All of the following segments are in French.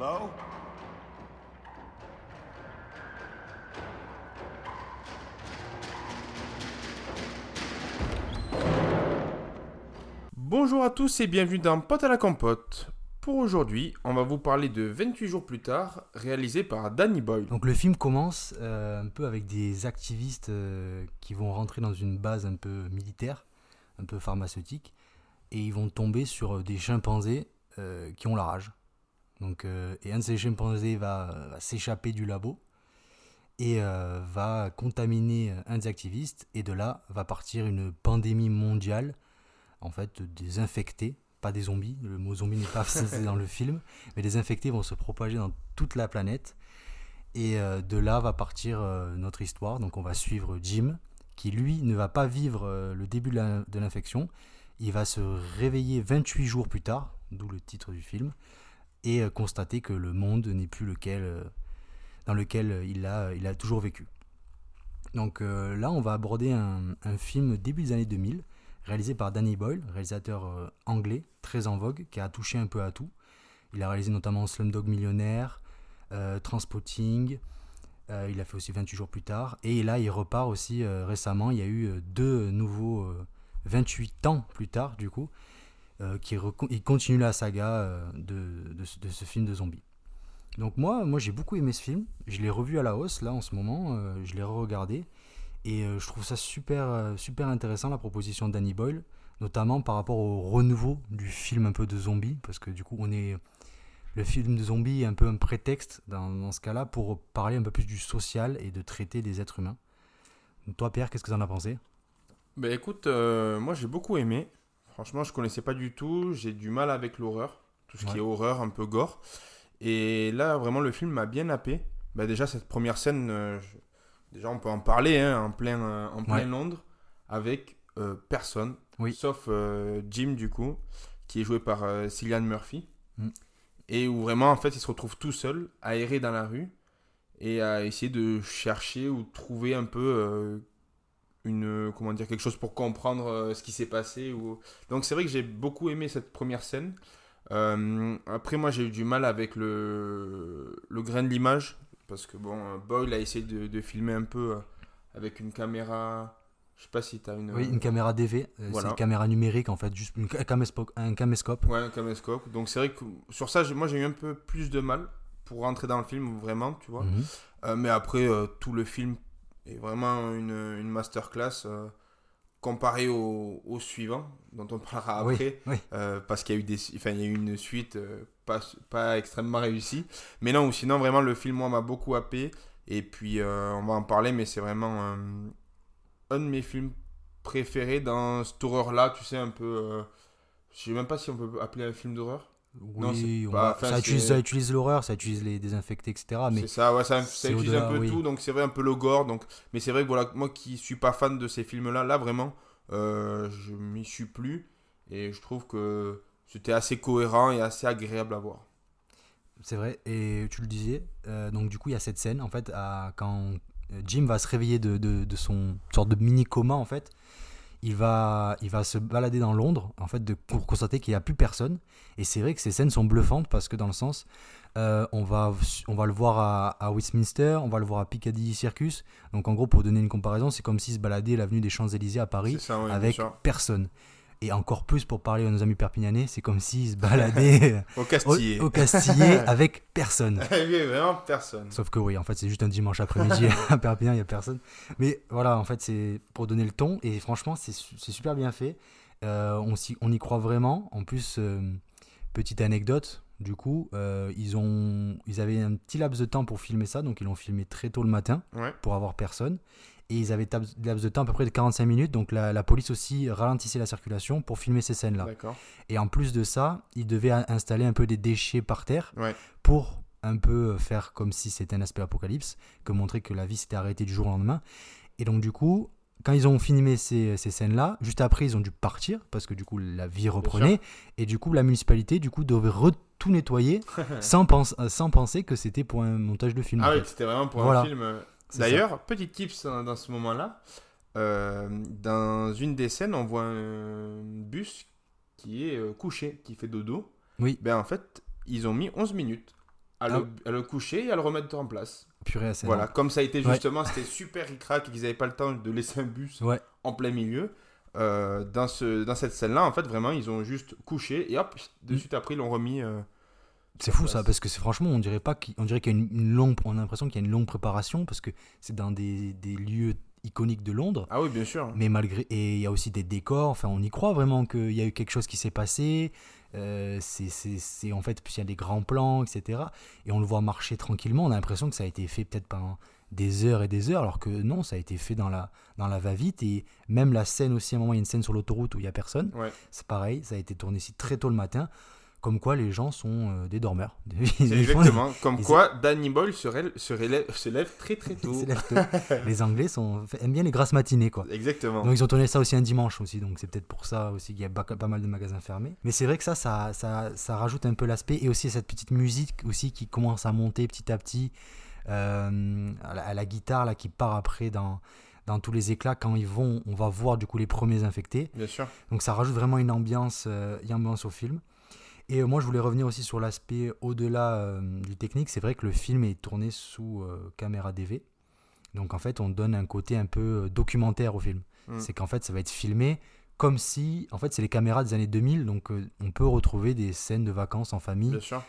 Hello? Bonjour à tous et bienvenue dans Pote à la compote. Pour aujourd'hui, on va vous parler de 28 jours plus tard, réalisé par Danny Boyle. Donc le film commence un peu avec des activistes qui vont rentrer dans une base un peu militaire, un peu pharmaceutique, et ils vont tomber sur des chimpanzés qui ont la rage. Donc, et un de ces chimpanzés va s'échapper du labo et va contaminer un des activistes, et de là va partir une pandémie mondiale, en fait des infectés, pas des zombies, le mot zombie n'est pas cité dans le film, mais les infectés vont se propager dans toute la planète. Et de là va partir notre histoire. Donc on va suivre Jim, qui lui ne va pas vivre le début de l'infection. Il va se réveiller 28 jours plus tard, d'où le titre du film, et constater que le monde n'est plus dans lequel il a toujours vécu. Donc là, on va aborder un film début des années 2000, réalisé par Danny Boyle, réalisateur anglais, très en vogue, qui a touché un peu à tout. Il a réalisé notamment Slumdog Millionnaire, Transpotting, il a fait aussi 28 jours plus tard, et là il repart aussi récemment. Il y a eu deux nouveaux 28 ans plus tard du coup, il continue la saga de ce film de zombies. Donc moi j'ai beaucoup aimé ce film, je l'ai revu à la hausse là en ce moment, je l'ai re-regardé, et je trouve ça super intéressant, la proposition de Danny Boyle, notamment par rapport au renouveau du film un peu de zombies, parce que du coup le film de zombies est un peu un prétexte dans ce cas-là pour parler un peu plus du social et de traiter des êtres humains. Donc toi, Pierre, qu'est-ce que tu en as pensé ? Ben écoute, moi j'ai beaucoup aimé. Franchement, je connaissais pas du tout. J'ai du mal avec l'horreur, tout ce qui est Ouais. horreur, un peu gore. Et là, vraiment, le film m'a bien happé. Ben déjà, cette première scène, déjà on peut en parler, hein, en plein Ouais. Londres, avec personne, Oui. sauf Jim du coup, qui est joué par Cillian Murphy. Mm. Et où vraiment, en fait, il se retrouve tout seul, à errer dans la rue, et à essayer de chercher ou trouver un peu comment dire, quelque chose pour comprendre ce qui s'est passé. Donc c'est vrai que j'ai beaucoup aimé cette première scène. Après, moi, j'ai eu du mal avec le grain de l'image, parce que bon, Boyle a essayé de filmer un peu avec une caméra. Je sais pas si t'as une. Oui, une caméra DV, c'est une Voilà. caméra numérique en fait, juste un caméscope. Ouais, un caméscope. Donc c'est vrai que sur ça, moi j'ai eu un peu plus de mal pour rentrer dans le film, vraiment, tu vois. Mhm. Mais après, tout le film est vraiment une masterclass comparé au suivant, dont on parlera Oui, après, oui. parce qu'il y a eu il y a eu une suite pas extrêmement réussie. Mais non, ou sinon, vraiment, le film, moi, m'a beaucoup happé. Et puis, on va en parler, mais c'est vraiment un de mes films préférés dans cette horreur-là, tu sais, un peu. Je sais même pas si on peut appeler un film d'horreur. Non, c'est Oui, pas. Enfin, ça utilise l'horreur, ça utilise les désinfectés, etc. Mais c'est ça, ouais, ça c'est utilise un au-delà, peu oui. tout, donc c'est vrai un peu le gore. Donc, mais c'est vrai que voilà, moi qui suis pas fan de ces films-là, là vraiment, je m'y suis plus et je trouve que c'était assez cohérent et assez agréable à voir. C'est vrai, et tu le disais, donc du coup il y a cette scène en fait, quand Jim va se réveiller de son sorte de mini coma en fait, il va se balader dans Londres en fait pour constater qu'il n'y a plus personne. Et c'est vrai que ces scènes sont bluffantes parce que dans le sens, on va le voir à Westminster, on va le voir à Piccadilly Circus. Donc en gros, pour donner une comparaison, c'est comme s'il se baladait l'avenue des Champs-Élysées à C'est Paris ça, oui, bien avec sûr. personne. Et encore plus pour parler à nos amis perpignanais, c'est comme s'il se baladait Au au, Castillet. au Castillet avec personne. Il y a vraiment personne. Sauf que oui, en fait, c'est juste un dimanche après-midi à Perpignan, il n'y a personne. Mais voilà, en fait, c'est pour donner le ton. Et franchement, c'est super bien fait. On y croit vraiment. En plus, petite anecdote, du coup, ils avaient un petit laps de temps pour filmer ça. Donc, ils l'ont filmé très tôt le matin Ouais, pour avoir personne. Et ils avaient un laps de temps à peu près de 45 minutes. Donc, la police aussi ralentissait la circulation pour filmer ces scènes-là. d'accord. Et en plus de ça, ils devaient installer un peu des déchets par terre Ouais, pour un peu faire comme si c'était un aspect apocalypse, que montrer que la vie s'était arrêtée du jour au lendemain. Et donc du coup, quand ils ont filmé ces scènes-là, juste après ils ont dû partir, parce que du coup la vie bien reprenait, et du coup la municipalité du coup devait tout nettoyer sûr. sans penser que c'était pour un montage de film en Ah oui, fait. c'était vraiment pour un Voilà, film. c'est ça. D'ailleurs, petit tips dans ce moment-là, dans une des scènes, on voit un bus qui est couché, qui fait dodo. Oui, Ben en fait, ils ont mis 11 minutes à le coucher et à le remettre en place. Purée, c'est Voilà, énorme. comme ça a été justement, c'était super ric-rac et qu'ils n'avaient pas le temps de laisser un bus Ouais. en plein milieu. Dans cette scène-là, en fait, vraiment, ils ont juste couché et hop, de suite après, ils l'ont remis. C'est sur fou place. ça, parce que franchement, on dirait pas on dirait qu'il y a une longue, on a l'impression qu'il y a une longue préparation, parce que c'est dans des lieux iconiques de Londres. Ah oui, bien sûr. Mais malgré, et il y a aussi des décors, enfin on y croit vraiment qu'il y a eu quelque chose qui s'est passé, c'est en fait, puis il y a des grands plans, etc. Et on le voit marcher tranquillement, on a l'impression que ça a été fait peut-être pendant des heures et des heures, alors que non, ça a été fait dans la va-vite, et même la scène aussi, à un moment il y a une scène sur l'autoroute où il n'y a personne, Ouais. c'est pareil, ça a été tourné ici très tôt le matin, comme quoi les gens sont des dormeurs. C'est exactement. Comme ils- quoi, Danny Boyle se lève très très tôt. se lèvent tôt. Les Anglais aiment bien les grasses matinées, quoi. Exactement. Donc ils ont tourné ça aussi un dimanche aussi, donc c'est peut-être pour ça aussi qu'il y a pas mal de magasins fermés. Mais c'est vrai que ça rajoute un peu l'aspect, et aussi cette petite musique aussi qui commence à monter petit à petit, à la guitare là, qui part après dans tous les éclats quand on va voir du coup les premiers infectés. Bien sûr. Donc ça rajoute vraiment une ambiance au film. Et moi je voulais revenir aussi sur l'aspect au-delà du technique. C'est vrai que le film est tourné sous caméra DV. Donc en fait on donne un côté un peu documentaire au film. C'est qu'en fait ça va être filmé comme si, en fait c'est les caméras des années 2000, donc on peut retrouver des scènes de vacances en famille Bien sûr.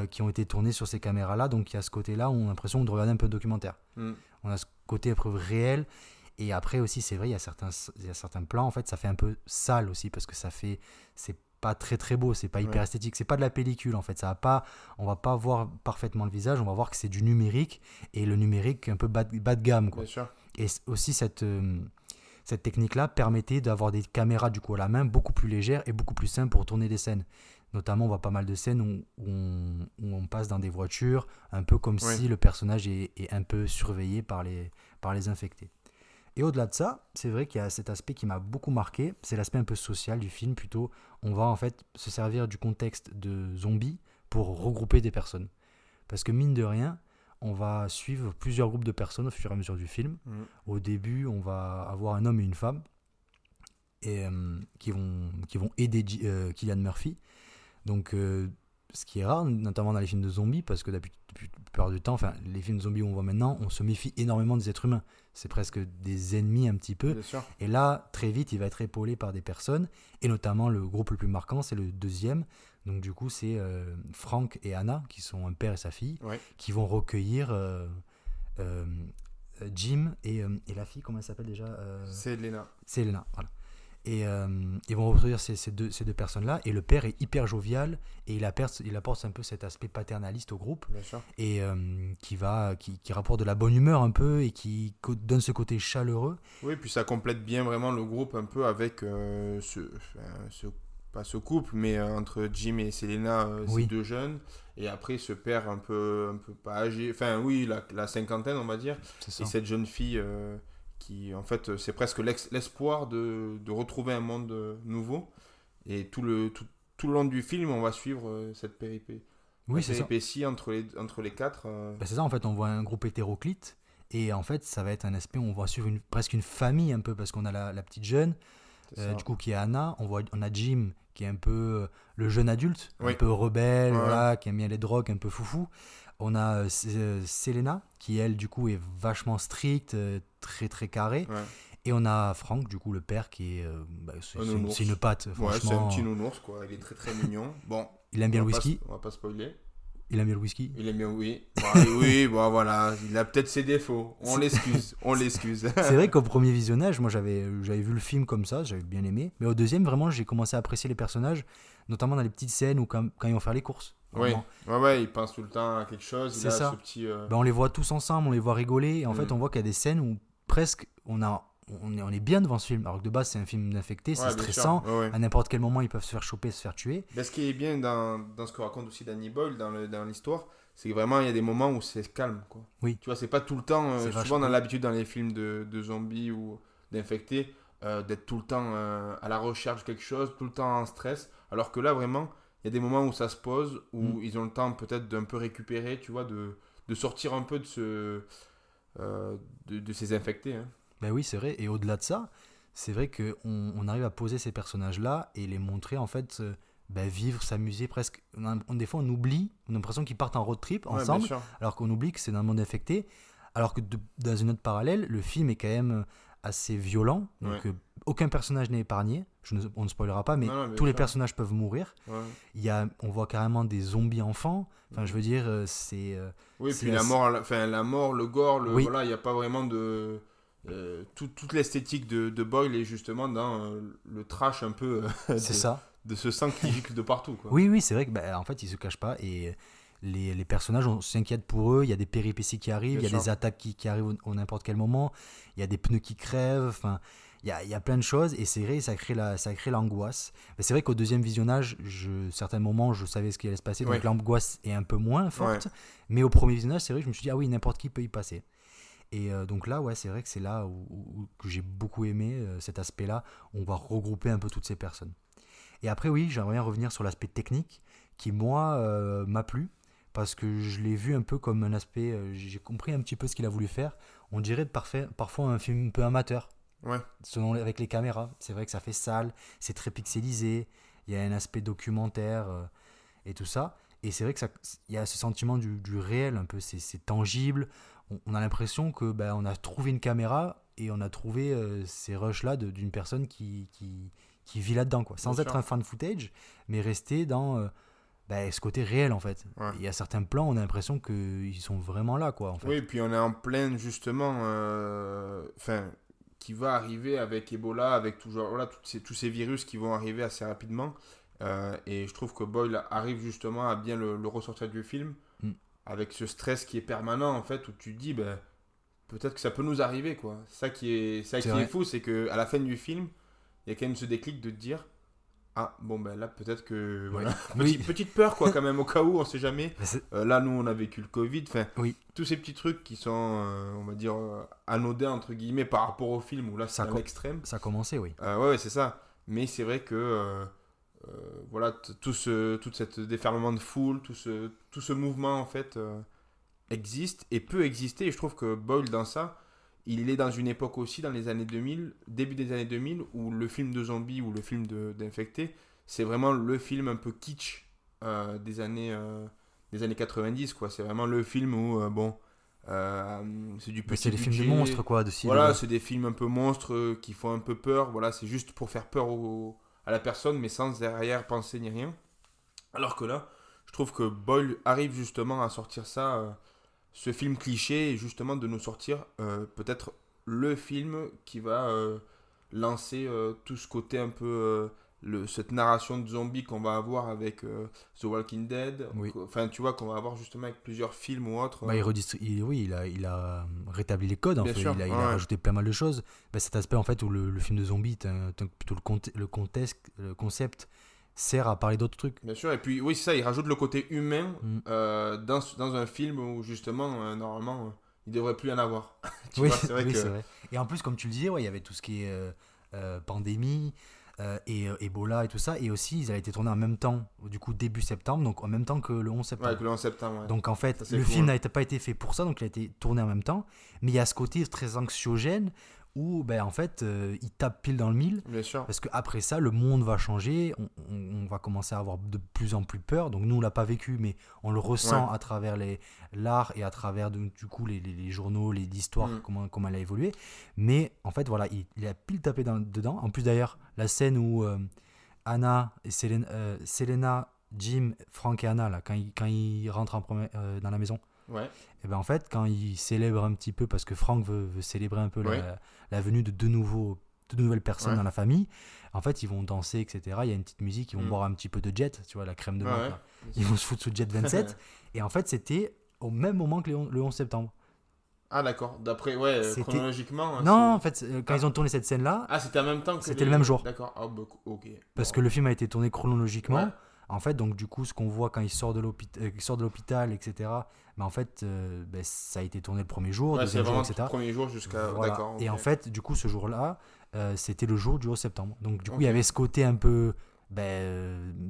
qui ont été tournées sur ces caméras-là. Donc il y a ce côté-là où on a l'impression de regarder un peu de documentaire. On a ce côté un peu réel. Et après aussi c'est vrai, il y a certains plans, en fait ça fait un peu sale aussi, parce que c'est pas très très beau, c'est pas hyper esthétique, c'est pas de la pellicule en fait, on va pas voir parfaitement le visage, on va voir que c'est du numérique, et le numérique un peu bas de gamme, quoi. Bien sûr. Et aussi cette technique là permettait d'avoir des caméras du coup à la main beaucoup plus légères et beaucoup plus simples pour tourner des scènes. Notamment on voit pas mal de scènes où on passe dans des voitures, un peu comme si le personnage est un peu surveillé par les infectés. Et au-delà de ça, c'est vrai qu'il y a cet aspect qui m'a beaucoup marqué, c'est l'aspect un peu social du film plutôt. On va en fait se servir du contexte de zombies pour regrouper des personnes. Parce que mine de rien, on va suivre plusieurs groupes de personnes au fur et à mesure du film. Au début, on va avoir un homme et une femme qui vont aider Cillian Murphy. Donc, ce qui est rare, notamment dans les films de zombies, parce que depuis la plupart du temps, enfin, les films de zombies où on voit maintenant, on se méfie énormément des êtres humains. C'est presque des ennemis un petit peu. Bien sûr. Et là, très vite, il va être épaulé par des personnes, et notamment le groupe le plus marquant, c'est le deuxième. Donc du coup, c'est Frank et Anna, qui sont un père et sa fille, qui vont recueillir Jim et la fille, comment elle s'appelle déjà C'est Lena. C'est Elena, voilà. Et ils vont reproduire ces deux personnes-là, et le père est hyper jovial, et il apporte un peu cet aspect paternaliste au groupe, Bien sûr. et qui rapporte de la bonne humeur un peu, et qui donne ce côté chaleureux. Oui, puis ça complète bien vraiment le groupe un peu avec pas ce couple, mais entre Jim et Selena, ces deux jeunes, et après ce père un peu pas âgé, enfin oui, la cinquantaine on va dire, et cette jeune fille qui en fait c'est presque l'espoir de retrouver un monde nouveau, et tout le long du film on va suivre cette péripétie. Oui, c'est péripétie entre les quatre. C'est ça, en fait, on voit un groupe hétéroclite, et en fait ça va être un aspect où on va suivre presque une famille un peu, parce qu'on a la petite jeune, du coup, qui est Anna, on a Jim qui est un peu le jeune adulte, un peu rebelle, voilà, qui aime bien les drogues, un peu foufou. On a Selena qui, elle, du coup, est vachement stricte, très très carrée. Et on a Frank, du coup, le père, qui est c'est une patte, franchement. C'est un petit nounours, quoi. Il est très très mignon. Bon, il aime bien le whisky. On va pas spoiler. Il aime bien le whisky. Il aime bien, oui. Oui, bon, voilà. Il a peut-être ses défauts. On l'excuse. C'est vrai qu'au premier visionnage, moi j'avais vu le film comme ça, j'avais bien aimé. Mais au deuxième, vraiment, j'ai commencé à apprécier les personnages, notamment dans les petites scènes ou quand ils vont faire les courses. Vraiment. Ouais, il pense tout le temps à quelque chose. C'est ça. Ce petit, on les voit tous ensemble, on les voit rigoler. Et en fait, on voit qu'il y a des scènes où presque on est bien devant ce film. Alors que de base, c'est un film d'infecté, c'est stressant. À n'importe quel moment, ils peuvent se faire choper, se faire tuer. Ben, ce qui est bien dans ce que raconte aussi Danny Boyle, dans l'histoire, c'est que vraiment, il y a des moments où c'est calme, quoi. Oui. Tu vois, c'est pas tout le temps. Souvent, on a l'habitude dans les films de zombies ou d'infectés d'être tout le temps à la recherche de quelque chose, tout le temps en stress. Alors que là, vraiment, il y a des moments où ça se pose, où ils ont le temps peut-être d'un peu récupérer, tu vois, de sortir un peu de ces infectés. Hein. Ben oui, c'est vrai. Et au-delà de ça, c'est vrai qu'on arrive à poser ces personnages-là et les montrer en fait vivre, s'amuser presque. Des fois, on oublie, on a l'impression qu'ils partent en road trip Ouais, bien ensemble, sûr. alors qu'on oublie que c'est dans un monde infecté. Alors que dans une autre parallèle, le film est quand même assez violent. Donc, Ouais. aucun personnage n'est épargné. On ne spoilera pas, mais Non, non, bien tous les sûr. personnages peuvent mourir. Ouais. On voit carrément des zombies enfants. Enfin, je veux dire, c'est. Oui, c'est puis la assez- mort, enfin, la mort, le gore, Oui, voilà, il n'y a pas vraiment de. Toute l'esthétique de Boyle est justement dans le trash un peu c'est ça. de ce sang qui gicle de partout, quoi. Oui, oui, c'est vrai que en fait, ils se cachent pas et les personnages, on s'inquiète pour eux. Il y a des péripéties qui arrivent, Bien il y a des sûr. attaques qui arrivent au n'importe quel moment. Il y a des pneus qui crèvent. Enfin, il y a plein de choses et c'est vrai, ça crée l'angoisse. Mais c'est vrai qu'au deuxième visionnage, certains moments, je savais ce qui allait se passer, donc Ouais. l'angoisse est un peu moins forte. Ouais. Mais au premier visionnage, c'est vrai que je me suis dit, ah oui, n'importe qui peut y passer. Et donc là, ouais, c'est vrai que c'est là que j'ai beaucoup aimé cet aspect-là. On va regrouper un peu toutes ces personnes. Et après, oui, j'aimerais bien revenir sur l'aspect technique qui, moi, m'a plu. Parce que je l'ai vu un peu comme un aspect. J'ai compris un petit peu ce qu'il a voulu faire. On dirait parfois un film un peu amateur, Ouais. avec les caméras. C'est vrai que ça fait sale, c'est très pixelisé. Il y a un aspect documentaire et tout ça. Et c'est vrai que il y a ce sentiment du réel un peu. C'est tangible. On a l'impression que on a trouvé une caméra et on a trouvé ces rushs-là d'une personne qui vit là-dedans, quoi. Bien Sans être sûr. un fan footage, mais rester dans ce côté réel, en fait. Ouais. Il y a certains plans, on a l'impression qu'ils sont vraiment là, quoi, en fait. Oui, et puis on est en pleine, justement, enfin, qui va arriver avec Ebola, avec toujours, voilà, tous ces virus qui vont arriver assez rapidement. Et je trouve que Boyle arrive justement à bien le ressortir du film, Mm. avec ce stress qui est permanent, en fait, où tu te dis, ben, peut-être que ça peut nous arriver, quoi. Ça C'est qui est vrai. fou, c'est que à la fin du film, il y a quand même ce déclic de te dire, ah, bon, ben là, peut-être que, Oui. voilà, Oui. petite peur, quoi, quand même, au cas où, on sait jamais. Mais Là, nous, on a vécu le Covid. Enfin, oui, tous ces petits trucs qui sont, on va dire, anodins, entre guillemets, par rapport au film, où là, c'est ça, à l'extrême. ça a commencé, oui. Ouais, c'est ça. Mais c'est vrai que, voilà, tout cette déferlement de foule, tout ce mouvement, en fait, existe et peut exister. Et je trouve que Boyle, dans ça, il est dans une époque aussi, dans les années 2000, début des années 2000, où le film de zombie ou le film d'infecté, c'est vraiment le film un peu kitsch des années 90, quoi. C'est vraiment le film où, bon, c'est du Mais c'est petit les films de budget. monstres, quoi, de Voilà, c'est des films un peu monstres qui font un peu peur. Voilà, c'est juste pour faire peur à la personne, mais sans derrière penser ni rien. Alors que là, je trouve que Boyle arrive justement à sortir ça, ce film cliché, et justement de nous sortir peut-être le film qui va lancer tout ce côté un peu, cette narration de zombies qu'on va avoir avec The Walking Dead. Oui. Enfin, tu vois, qu'on va avoir justement avec plusieurs films ou autres. Oui, il a rétabli les codes, en Bien fait. sûr, Il ouais, a rajouté plein mal de choses. Cet aspect, en fait, où le film de zombie, plutôt le concept sert à parler d'autres trucs. bien sûr. Et puis, oui, c'est ça, il rajoute le côté humain Mm. dans un film où justement, normalement, il devrait plus y en avoir. Tu Oui, vois, c'est vrai oui, que. c'est vrai. Et en plus, comme tu le disais, ouais, il y avait tout ce qui est pandémie et Ebola et tout ça. Et aussi, ils avaient été tournés en même temps, du coup, début septembre, donc en même temps que le 11 Ouais, septembre. que le 11 septembre, ouais. Donc en fait, Ça, c'est le fou, film hein. n'a pas été fait pour ça, donc il a été tourné en même temps. Mais il y a ce côté très anxiogène où, en fait, il tape pile dans le mille. Bien sûr. Parce qu'après ça, le monde va changer, on va commencer à avoir de plus en plus peur. Donc nous, on l'a pas vécu, mais on le ressent Ouais. à travers l'art et à travers du coup les journaux, l'histoire, Mm. comment elle a évolué. Mais en fait, voilà, il a pile tapé dedans. En plus d'ailleurs, la scène où Anna et Selena, Jim, Frank et Anna, là, quand ils rentrent dans la maison, Ouais. et ben en fait, quand ils célèbrent un petit peu, parce que Frank veut célébrer un peu Oui. la venue de deux nouvelles personnes Ouais. dans la famille, en fait, ils vont danser, etc. Il y a une petite musique, ils vont Mm. boire un petit peu de Jet, tu vois, la crème de menthe, Ouais. là. Ils vont se foutre sous Jet 27. Et en fait, c'était au même moment que le 11 septembre. Ah, d'accord. D'après, ouais, C'était- chronologiquement. Hein, Non, en c'est- fait, quand ils ont tourné cette scène-là, Ah, c'était en même temps que c'était le même jour. D'accord. Ah, bah, ok. parce Bon. que le film a été tourné chronologiquement. Ouais. En fait, donc du coup, ce qu'on voit quand il sort de l'hôpital, etc., en fait, ça a été tourné le premier jour, Ouais, c'est deuxième jour, vraiment le etc. premier jour jusqu'à. Voilà. D'accord. Et ok. en fait, du coup, ce jour-là, c'était le jour du 11 septembre. Donc, du coup, il y Ok. avait ce côté un peu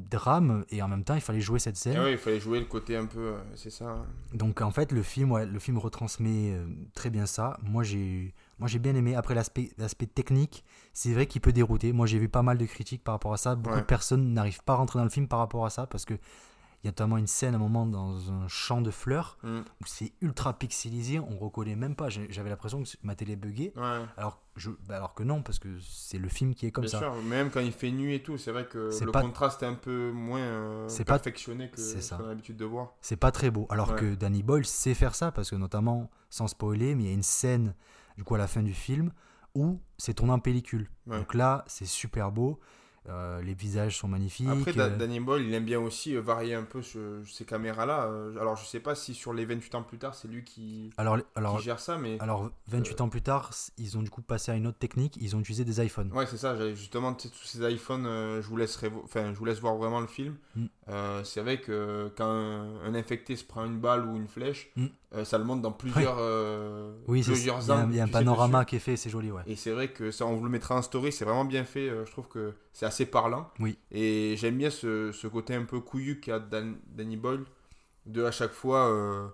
drame, et en même temps, il fallait jouer cette scène. Ah ouais, il fallait jouer le côté un peu. C'est ça. Donc, en fait, le film retransmet très bien ça. Moi, Moi, j'ai bien aimé. Après, l'aspect technique, c'est vrai qu'il peut dérouter. Moi, j'ai vu pas mal de critiques par rapport à ça. Beaucoup Ouais. de personnes n'arrivent pas à rentrer dans le film par rapport à ça parce que il y a notamment une scène, à un moment, dans un champ de fleurs Mm. où c'est ultra pixelisé. On reconnaît même pas. J'avais l'impression que ma télé buguait. Ouais. Alors que non, parce que c'est le film qui est comme Bien ça. sûr, même quand il fait nuit et tout, c'est vrai que C'est le pas- contraste est un peu moins C'est pas- perfectionné que c'est ce ça. qu'on a l'habitude de voir. C'est pas très beau. Alors Ouais. que Danny Boyle sait faire ça parce que, notamment, sans spoiler, mais il y a une scène, du coup, à la fin du film où c'est tourné en pellicule. Ouais. Donc là, c'est super beau. Les visages sont magnifiques. Après, Danny Boyle, il aime bien aussi varier un peu ces caméras-là. Alors, je sais pas si sur les 28 ans plus tard, c'est lui qui alors, gère ça, mais... alors, 28 ans plus tard, ils ont du coup passé à une autre technique. Ils ont utilisé des iPhones. Ouais, c'est ça. J'avais justement, tu sais, tous ces iPhones, je vous laisse voir vraiment le film. Mm. C'est vrai que quand un infecté se prend une balle ou une flèche, Mm. ça le montre dans plusieurs, Oui, plusieurs il y a angles. un tu sais, panorama dessus. qui est fait, c'est joli, ouais. Et c'est vrai que ça, on vous le mettra en story, c'est vraiment bien fait. Je trouve que c'est assez parlant. Oui. Et j'aime bien ce côté un peu couillu qu'a Danny Boyle, de à chaque fois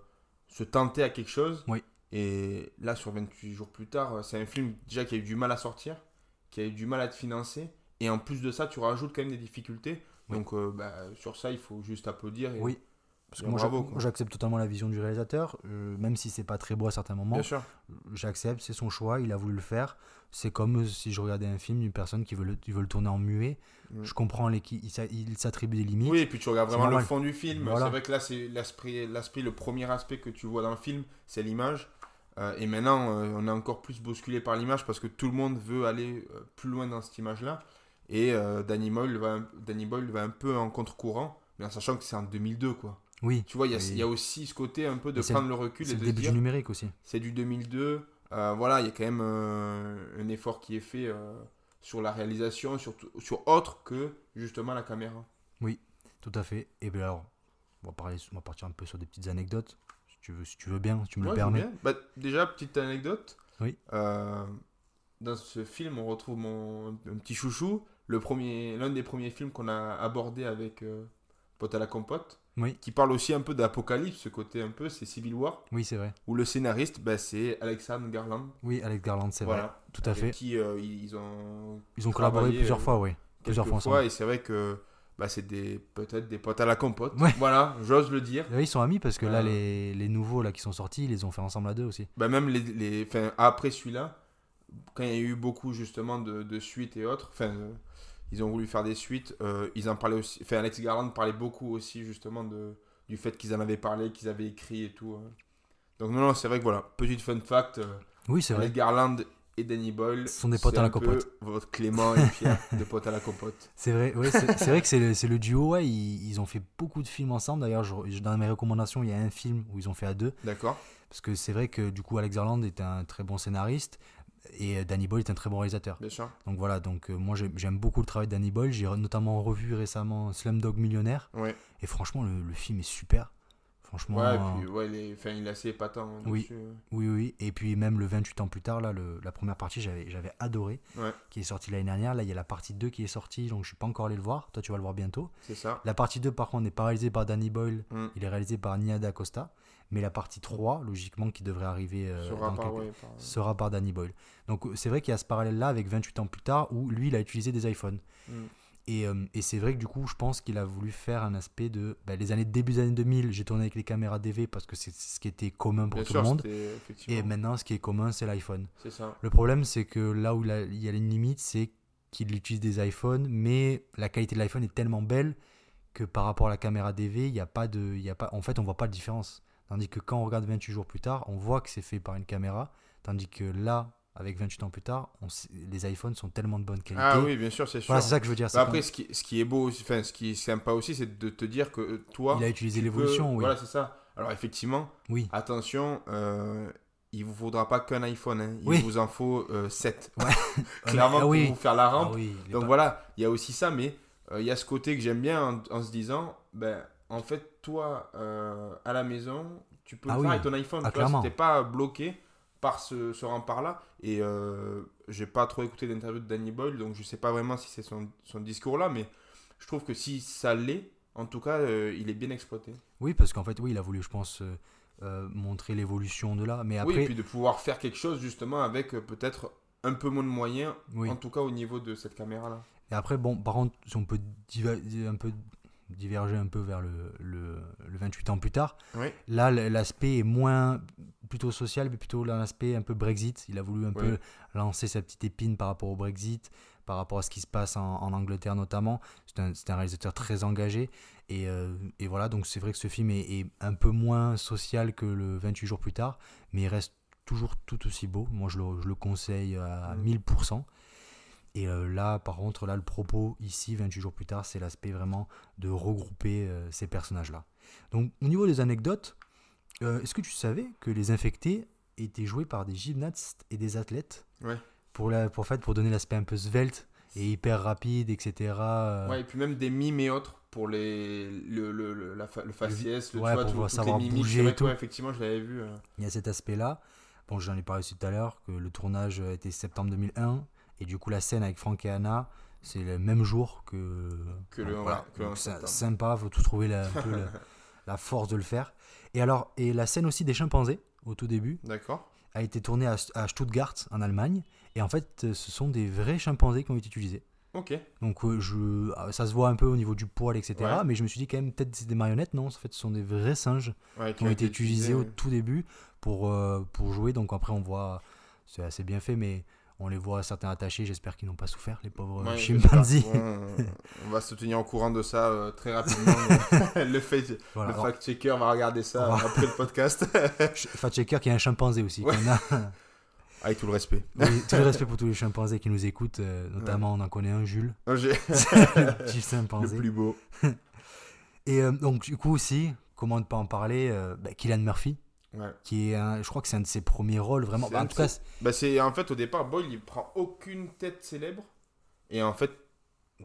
se tenter à quelque chose. Oui. Et là, sur 28 jours plus tard, c'est un film déjà qui a eu du mal à sortir, qui a eu du mal à être financé. Et en plus de ça, tu rajoutes quand même des difficultés. Oui. Donc sur ça, il faut juste applaudir. Et Oui. Parce que bien moi, bravo, quoi. moi, j'accepte totalement la vision du réalisateur, même si c'est pas très beau à certains moments. Bien sûr. J'accepte, c'est son choix, il a voulu le faire. C'est comme si je regardais un film d'une personne qui veut le tourner en muet. Mm. Je comprends il s'attribue des limites. Oui, et puis tu regardes C'est vraiment le normal. fond du film. Voilà. C'est vrai que là, c'est l'esprit, le premier aspect que tu vois dans le film, c'est l'image. Et maintenant, on est encore plus bousculé par l'image parce que tout le monde veut aller plus loin dans cette image-là. Et Danny Boyle va un peu en contre-courant, mais en sachant que c'est en 2002, quoi. Oui. Tu vois, il Oui. y a aussi ce côté un peu de Mais c'est prendre le recul C'est et le de début dire, du numérique aussi. c'est du 2002. Voilà, il y a quand même un effort qui est fait sur la réalisation, sur autre que justement la caméra. Tout à fait. Et bien alors, on va partir un peu sur des petites anecdotes. Si tu veux bien, si tu me Ouais, le je veux permets. bien. Bah, déjà, petite anecdote. Oui. Dans ce film, on retrouve un petit chouchou. L'un des premiers films qu'on a abordé avec Pote à la compote, Oui, qui parle aussi un peu d'apocalypse, ce côté un peu, c'est Civil War, oui, c'est vrai. où le scénariste, bah, c'est Alexandre Garland. Oui, Alex Garland, c'est vrai. Voilà. Tout à Avec fait. qui ils ont Ils ont collaboré travaillé, plusieurs fois, oui. Plusieurs quelques fois fois, ensemble. et c'est vrai que bah, c'est peut-être des potes à la compote. Ouais. Voilà, j'ose le dire. Oui, ils sont amis parce que là, Euh. les nouveaux là, qui sont sortis, ils les ont fait ensemble à deux aussi. Bah, même enfin, après celui-là, quand il y a eu beaucoup justement de suites et autres, enfin, ils ont voulu faire des suites, ils en parlaient aussi, enfin, Alex Garland parlait beaucoup aussi justement du fait qu'ils en avaient parlé, qu'ils avaient écrit et tout. Donc non, c'est vrai que voilà, petite fun fact, Oui, c'est vrai. Alex Garland et Danny Boyle, Ce sont des potes c'est à la un peu compote. votre Clément et Pierre de potes à la compote. C'est vrai, ouais, c'est vrai que c'est le duo, ouais, ils ont fait beaucoup de films ensemble. D'ailleurs, dans mes recommandations, il y a un film où ils ont fait à deux. D'accord. Parce que c'est vrai que du coup, Alex Garland est un très bon scénariste et Danny Boyle est un très bon réalisateur. Bien sûr. Donc voilà, moi j'aime beaucoup le travail de Danny Boyle. J'ai notamment revu récemment Slumdog Millionnaire. Ouais. Et franchement, le film est super. Franchement, Ouais, et puis ouais, il est assez épatant. Oui. Dessus. oui. Et puis même le 28 ans plus tard, là, la première partie, j'avais adoré. Ouais, Qui est sortie l'année dernière. Là, il y a la partie 2 qui est sortie, donc je suis pas encore allé le voir. Toi, tu vas le voir bientôt. c'est ça. La partie 2, par contre, n'est pas réalisée par Danny Boyle. Mm. Il est réalisé par Nia Da Costa. Mais la partie 3, logiquement, qui devrait arriver Sera dans par, quelques- ouais, sera par Danny Boyle. Donc c'est vrai qu'il y a ce parallèle-là avec 28 ans plus tard où lui, il a utilisé des iPhones. Mm. Et c'est vrai que du coup, je pense qu'il a voulu faire un aspect de... début des années 2000, j'ai tourné avec les caméras DV parce que c'est ce qui était commun pour Bien tout sûr, le monde. c'était effectivement. Et maintenant, ce qui est commun, c'est l'iPhone. C'est ça. Le problème, c'est que là où il y a une limite, c'est qu'il utilise des iPhones, mais la qualité de l'iPhone est tellement belle que par rapport à la caméra DV, en fait, on voit pas de différence. Tandis que quand on regarde 28 jours plus tard, on voit que c'est fait par une caméra. Tandis que là, avec 28 ans plus tard, les iPhones sont tellement de bonne qualité. Ah oui, bien sûr, c'est sûr. Voilà, c'est ça que je veux dire. Bah après, ce qui est beau, enfin, ce qui est sympa aussi, c'est de te dire que toi. Il a utilisé tu l'évolution, peux- oui. Voilà, c'est ça. Alors, effectivement, Oui. attention, il vous faudra pas qu'un iPhone, hein. Il Oui. vous en faut 7. Ouais. Clairement, Ah pour oui. vous faire la Ah rampe. oui, il est Donc pas- voilà, il y a aussi ça, mais il y a ce côté que j'aime bien en se disant, ben, en fait, toi, à la maison, tu peux Ah le faire oui. avec ton iPhone. Ah, Tu vois, clairement. si t'es pas bloqué par ce rempart-là. Et j'ai pas trop écouté l'interview de Danny Boyle, donc je sais pas vraiment si c'est son discours-là, mais je trouve que si ça l'est, en tout cas, il est bien exploité. Oui, parce qu'en fait, oui, il a voulu, je pense, montrer l'évolution de là. Mais Oui, et après, puis de pouvoir faire quelque chose justement avec peut-être un peu moins de moyens, oui. en tout cas au niveau de cette caméra-là. Et après, bon, par contre, si on peut un peu diverger un peu vers le 28 ans plus tard, Oui, là, l'aspect est moins plutôt social, mais plutôt l'aspect un peu Brexit. Il a voulu un peu lancer sa petite épine par rapport au Brexit, par rapport à ce qui se passe en Angleterre notamment. C'est un réalisateur très engagé. Et voilà, donc c'est vrai que ce film est un peu moins social que le 28 jours plus tard, mais il reste toujours tout aussi beau. Moi, je le conseille à 1000%. Et là, par contre, là, le propos ici, 28 jours plus tard, c'est l'aspect vraiment de regrouper ces personnages-là. Donc, au niveau des anecdotes, est-ce que tu savais que les infectés étaient joués par des gymnastes et des athlètes ouais. pour donner l'aspect un peu svelte et hyper rapide, etc. Ouais, et puis même des mimes et autres pour le faciès, ouais, pour toutes savoir les mimiques. bouger C'est vrai et que, tout. ouais, effectivement, je l'avais vu. Il y a cet aspect-là. Bon, j'en ai parlé aussi tout à l'heure, que le tournage a été septembre 2001. Et du coup, la scène avec Franck et Anna, c'est le même jour que le voilà. que le Donc, 11 c'est septembre. sympa, faut tout trouver un peu la force de le faire. Et la scène aussi des chimpanzés, au tout début, D'accord. a été tournée à Stuttgart, en Allemagne. Et en fait, ce sont des vrais chimpanzés qui ont été utilisés. Ok. Donc, ça se voit un peu au niveau du poil, etc. Ouais. Mais je me suis dit quand même, peut-être c'est des marionnettes. Non, en fait, ce sont des vrais singes Ouais, qui ont été utilisés au tout début pour jouer. Donc après, on voit, c'est assez bien fait, mais on les voit certains attachés. J'espère qu'ils n'ont pas souffert, les pauvres Ouais, chimpanzés. bon, on va se tenir au courant de ça très rapidement. Voilà, le fact-checker va regarder ça après le podcast. Fact-checker qui est un chimpanzé aussi. Ouais. Qu'on a. Avec tout le respect. Oui, tout le respect pour tous les chimpanzés qui nous écoutent. Notamment, on en connaît un, Jules. J'ai Le petit le chimpanzé. plus beau. Et donc, du coup, aussi, comment ne pas en parler, Cillian Murphy, Ouais. qui est, je crois que c'est un de ses premiers rôles, vraiment. C'est En un tout de cas, c'est en fait au départ Boyle il prend aucune tête célèbre et en fait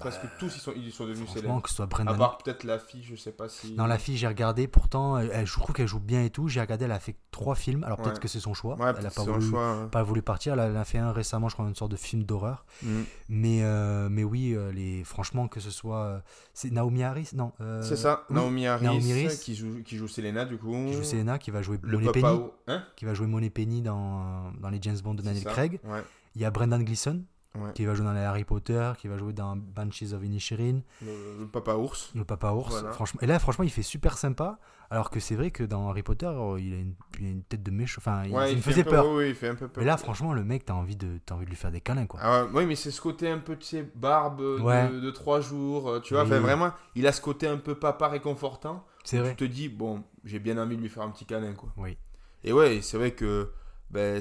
presque tous ils sont devenus franchement, célèbres. que ce soit À Brendan. part peut-être la fille, je sais pas si. Non, la fille, j'ai regardé, pourtant, je trouve qu'elle joue bien et tout. J'ai regardé, elle a fait 3 films. Alors peut-être Ouais. que c'est son choix. Ouais, Elle peut-être n'a c'est son choix. Hein. pas voulu partir. Elle a fait un récemment, je crois, une sorte de film d'horreur. Mm. Mais oui, franchement, que ce soit. C'est Naomi Harris. Non. C'est ça, oui, Naomi Harris, Naomi Harris, qui joue Selena du coup. qui joue Selena, qui va jouer Le Money Penny. Hein Qui va jouer Money Penny dans les James Bond de C'est Daniel ça. Craig. Ouais. Il y a Brendan Gleeson, Ouais. qui va jouer dans les Harry Potter, qui va jouer dans Banshees of Inisherin, Le papa ours. le papa ours. Voilà. Franchement, et là, franchement, il fait super sympa. Alors que c'est vrai que dans Harry Potter, il a une tête de méchant. Enfin, Ouais, il me fait faisait un peu- peur. Oui, il fait un peu peur. Mais là, franchement, le mec, t'as envie de lui faire des câlins, quoi. Ah ouais, oui, mais c'est ce côté un peu, tu sais, barbe Ouais. de 3 jours, tu vois, Oui. enfin, vraiment, il a ce côté un peu papa réconfortant. C'est vrai. Tu te dis, bon, j'ai bien envie de lui faire un petit câlin, quoi. Oui. Et ouais, c'est vrai que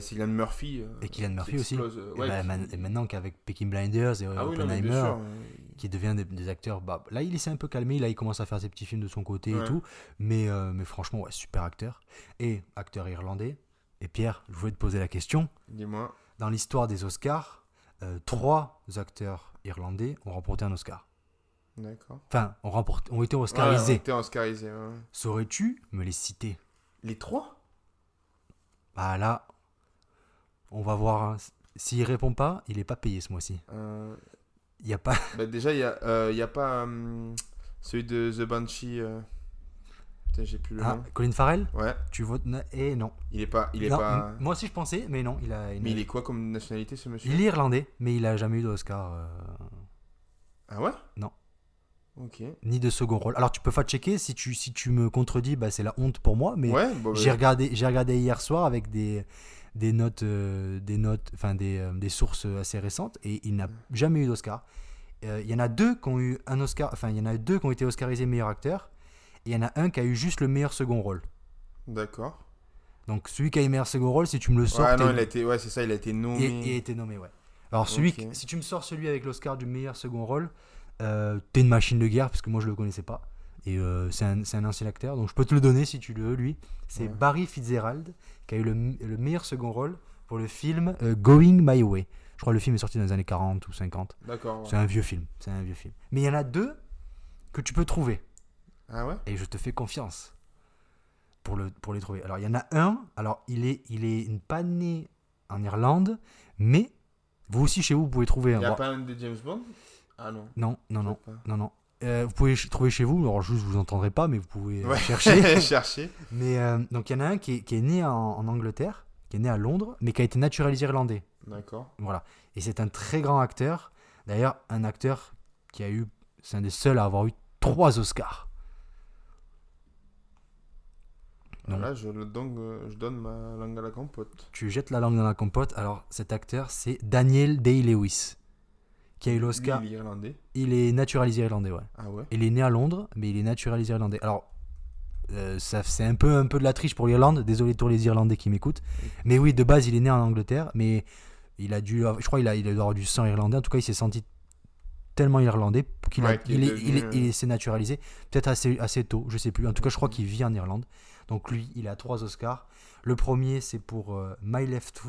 Cillian Murphy. Et Cillian Murphy qui aussi. explose, ouais, Et maintenant qu'avec Peaky Blinders et Ah oui, non, mais bien Oppenheimer, sûr. qui devient des acteurs. Bah, là, il s'est un peu calmé. Là, il commence à faire ses petits films de son côté et Ouais. tout. Mais franchement, ouais, super acteur. Et acteur irlandais. Et Pierre, je voulais te poser la question. Dis-moi. Dans l'histoire des Oscars, 3 acteurs irlandais ont remporté un Oscar. D'accord. Enfin, ont été Ouais, oscarisés. t'es oscarisé, ouais. Saurais-tu me les citer? Les 3 Bah là, on va voir. Hein. S'il répond pas, il est pas payé ce mois-ci. Il y a pas. Déjà, il y a pas celui de The Banshee. Putain, j'ai plus le Ah, nom. Colin Farrell? Ouais, Tu votes? Eh non. il est Non, pas. Moi aussi je pensais, mais non. Mais il est quoi comme nationalité, ce monsieur? Il est irlandais, mais il a jamais eu d'Oscar. Ah ouais? Non. Ok. Ni de second rôle. Alors tu peux fact-checker, si tu me contredis, bah, c'est la honte pour moi, mais Ouais, bon, j'ai regardé hier soir avec des notes, enfin des sources assez récentes, et il n'a jamais eu d'Oscar. Il y en a 2 qui ont eu un Oscar, enfin il y en a 2 qui ont été oscarisés meilleur acteur, et il y en a un qui a eu juste le meilleur second rôle. D'accord. Donc celui qui a eu le meilleur second rôle, si tu me le sors, Ouais, non, c'est ça, il a été nommé. il a été nommé, ouais. Alors Ok. si tu me sors celui avec l'Oscar du meilleur second rôle, t'es une machine de guerre, parce que moi je le connaissais pas. Et c'est un ancien acteur, donc je peux te le donner si tu le veux, lui. C'est Ouais. Barry Fitzgerald, qui a eu le meilleur second rôle pour le film Going My Way. Je crois que le film est sorti dans les années 40 ou 50. D'accord. Ouais. C'est un vieux film. Mais il y en a 2 que tu peux trouver. Ah ouais? Et je te fais confiance pour les trouver. Alors il y en a un, alors il est pas né en Irlande, mais vous aussi chez vous pouvez trouver. Il n'y a Bon, pas un des James Bond? Ah non. non. Je sais pas. Non. Vous pouvez trouver chez vous, alors juste vous entendrez pas, mais vous pouvez Ouais. chercher. Chercher. Mais donc il y en a un qui est né en Angleterre, qui est né à Londres, mais qui a été naturalisé irlandais. D'accord. Voilà. Et c'est un très grand acteur. D'ailleurs, un acteur qui a eu, c'est un des seuls à avoir eu 3 Oscars. Non. Voilà, je donne ma langue à la compote. Tu jettes la langue dans la compote. Alors cet acteur, c'est Daniel Day-Lewis, qui a eu l'Oscar. Lui, il est irlandais. Il est naturalisé irlandais, ouais. Ah ouais. Il est né à Londres, mais il est naturalisé irlandais. Alors, ça, c'est un peu de la triche pour l'Irlande. Désolé pour les Irlandais qui m'écoutent. Mais oui, de base, il est né en Angleterre, mais il a dû, je crois, il a avoir du sang irlandais. En tout cas, il s'est senti tellement irlandais qu'il Ouais, qu'il est devenu, il s'est naturalisé. Peut-être assez tôt, je sais plus. En tout cas, je crois qu'il vit en Irlande. Donc lui, il a 3 Oscars. Le premier, c'est pour My Left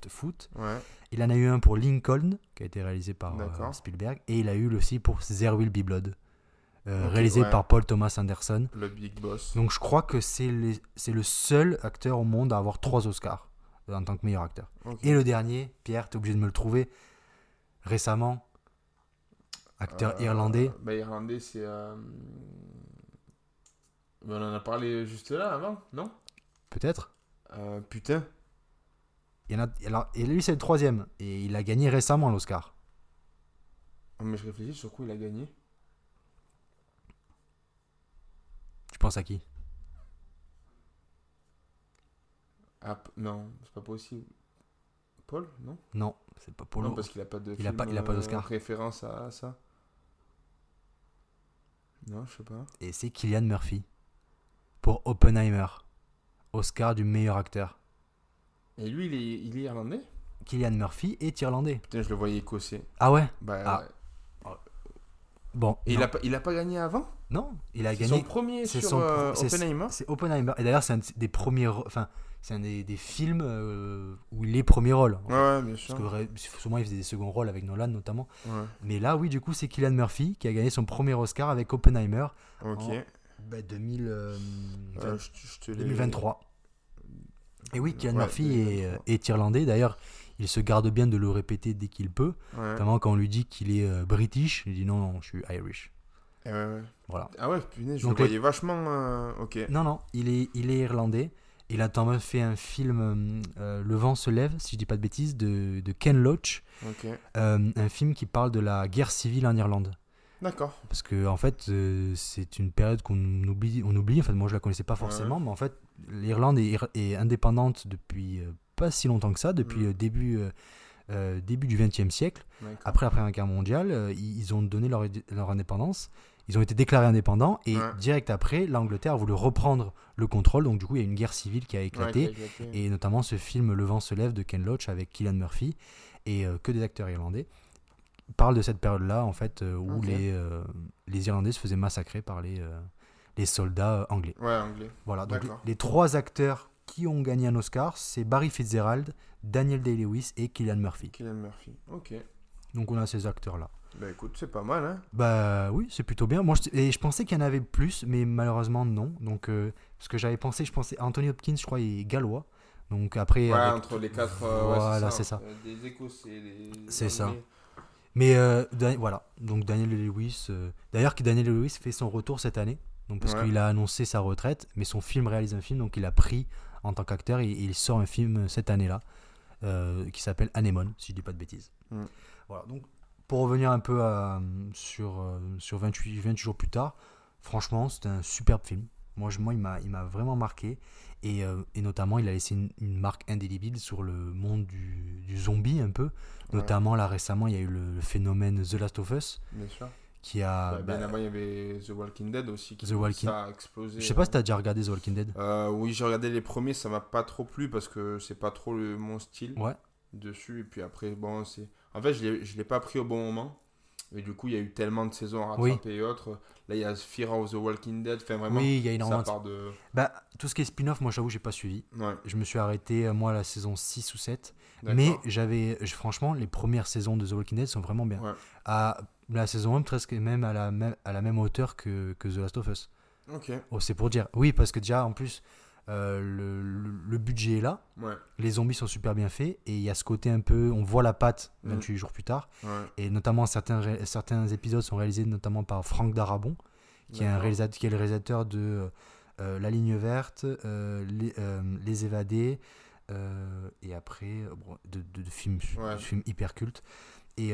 Foot. Ouais. Il en a eu un pour Lincoln, qui a été réalisé par D'accord. Spielberg, et il a eu aussi pour There Will Be Blood, Ok, réalisé ouais. par Paul Thomas Anderson. Le Big Boss. Donc je crois que c'est le seul acteur au monde à avoir 3 Oscars en tant que meilleur acteur. Ok. Et le dernier, Pierre, tu es obligé de me le trouver, récemment, acteur irlandais. Bah, irlandais, c'est. On en a parlé juste là avant, non? Peut-être. Putain. Et lui, c'est le 3e, et il a gagné récemment l'Oscar. Oh, mais je réfléchis sur quoi il a gagné. Tu penses à qui? Non, c'est pas possible. Paul, non? Non, c'est pas Paul. Non, parce qu'il a pas de Il a pas d'Oscar. référence à ça. Non, je sais pas. Et c'est Cillian Murphy pour Oppenheimer, Oscar du meilleur acteur. Et lui, il est irlandais? Cillian Murphy est irlandais. Putain, je le voyais écossais. Ah ouais? Bah, Ah. ouais. Bon. Et non. il a pas gagné avant? Non, il a C'est gagné. son premier c'est sur son- Oppenheimer. C'est Oppenheimer. Et d'ailleurs, c'est un des premiers. Enfin, c'est un des films où il est premier rôle. En fait. Ouais, bien sûr. Parce que souvent, il faisait des seconds rôles avec Nolan notamment. Ouais. Mais là, oui, du coup, c'est Cillian Murphy qui a gagné son premier Oscar avec Oppenheimer Ok. en 2023. 2023. Et oui, Cillian Ouais, Murphy 2023. est irlandais. D'ailleurs, il se garde bien de le répéter dès qu'il peut. Ouais. Notamment quand on lui dit qu'il est british, il dit non, je suis Irish. Ouais. Voilà. Ah ouais, punaise, je Donc le voyais vachement. Ok. Non, il est irlandais. Il a notamment fait un film, Le vent se lève, si je dis pas de bêtises, de Ken Loach. Ok. Un film qui parle de la guerre civile en Irlande. D'accord. Parce que en fait, c'est une période qu'on oublie. En fait, moi je la connaissais pas forcément, mais en fait, l'Irlande est indépendante depuis pas si longtemps que ça, depuis début du XXe siècle. D'accord. Après la Première Guerre mondiale, ils ont donné leur indépendance. Ils ont été déclarés indépendants et direct après, l'Angleterre a voulu reprendre le contrôle. Donc du coup, il y a une guerre civile qui a éclaté. Et notamment ce film Le vent se lève de Ken Loach avec Cillian Murphy et que des acteurs irlandais parle de cette période-là en fait où les Irlandais se faisaient massacrer par les soldats anglais. Ouais, anglais. Voilà, donc D'accord. les 3 acteurs qui ont gagné un Oscar, c'est Barry Fitzgerald, Daniel Day-Lewis et Cillian Murphy. Cillian Murphy. Ok. Donc on a ces acteurs-là. Bah écoute, c'est pas mal, hein. Bah oui, c'est plutôt bien. Moi, je pensais qu'il y en avait plus, mais malheureusement non. Donc, ce que je pensais Anthony Hopkins, je crois, il est gallois. Donc après, Ouais, entre les 4. Voilà, ouais, c'est ça. Des Écossais, des. C'est ça. Anglais. Mais voilà, donc Daniel Day-Lewis. D'ailleurs, Daniel Day-Lewis fait son retour cette année. Donc parce qu'il a annoncé sa retraite, mais son film réalise un film, donc il a pris en tant qu'acteur et il sort un film cette année-là qui s'appelle Anémone, si je dis pas de bêtises. Voilà, donc pour revenir un peu sur 28 jours plus tard, franchement, c'était un superbe film. Moi, il m'a vraiment marqué. Et notamment, il a laissé une marque indélébile sur le monde du zombie, un peu. Notamment, là, récemment, il y a eu le phénomène The Last of Us. Bien sûr. Qui a, bien avant, il y avait The Walking Dead aussi. Ça a explosé. Je sais pas si tu as déjà regardé The Walking Dead. Oui, j'ai regardé les premiers, ça m'a pas trop plu parce que c'est pas trop mon style dessus. Et puis après, bon, c'est. En fait, je l'ai pas pris au bon moment. Et du coup, il y a eu tellement de saisons à rattraper et autres. Là, il y a Fear of the Walking Dead. Enfin, vraiment, il y a énormément. Ça part de. Bah, tout ce qui est spin-off, moi, j'avoue, j'ai pas suivi. Ouais. Je me suis arrêté, moi, à la saison 6 ou 7. D'accord. Mais franchement, les premières saisons de The Walking Dead sont vraiment bien. À la saison 1, presque même à la même hauteur que The Last of Us. Ok. Oh, c'est pour dire. Oui, parce que déjà, en plus, le budget est là, Ouais. les zombies sont super bien faits, et il y a ce côté un peu, on voit la patte 28 jours plus tard, Ouais. et notamment certains épisodes sont réalisés notamment par Franck Darabon, qui D'accord. qui est le réalisateur de La Ligne Verte, Les Évadés, et après de films, Ouais. de films hyper cultes. Et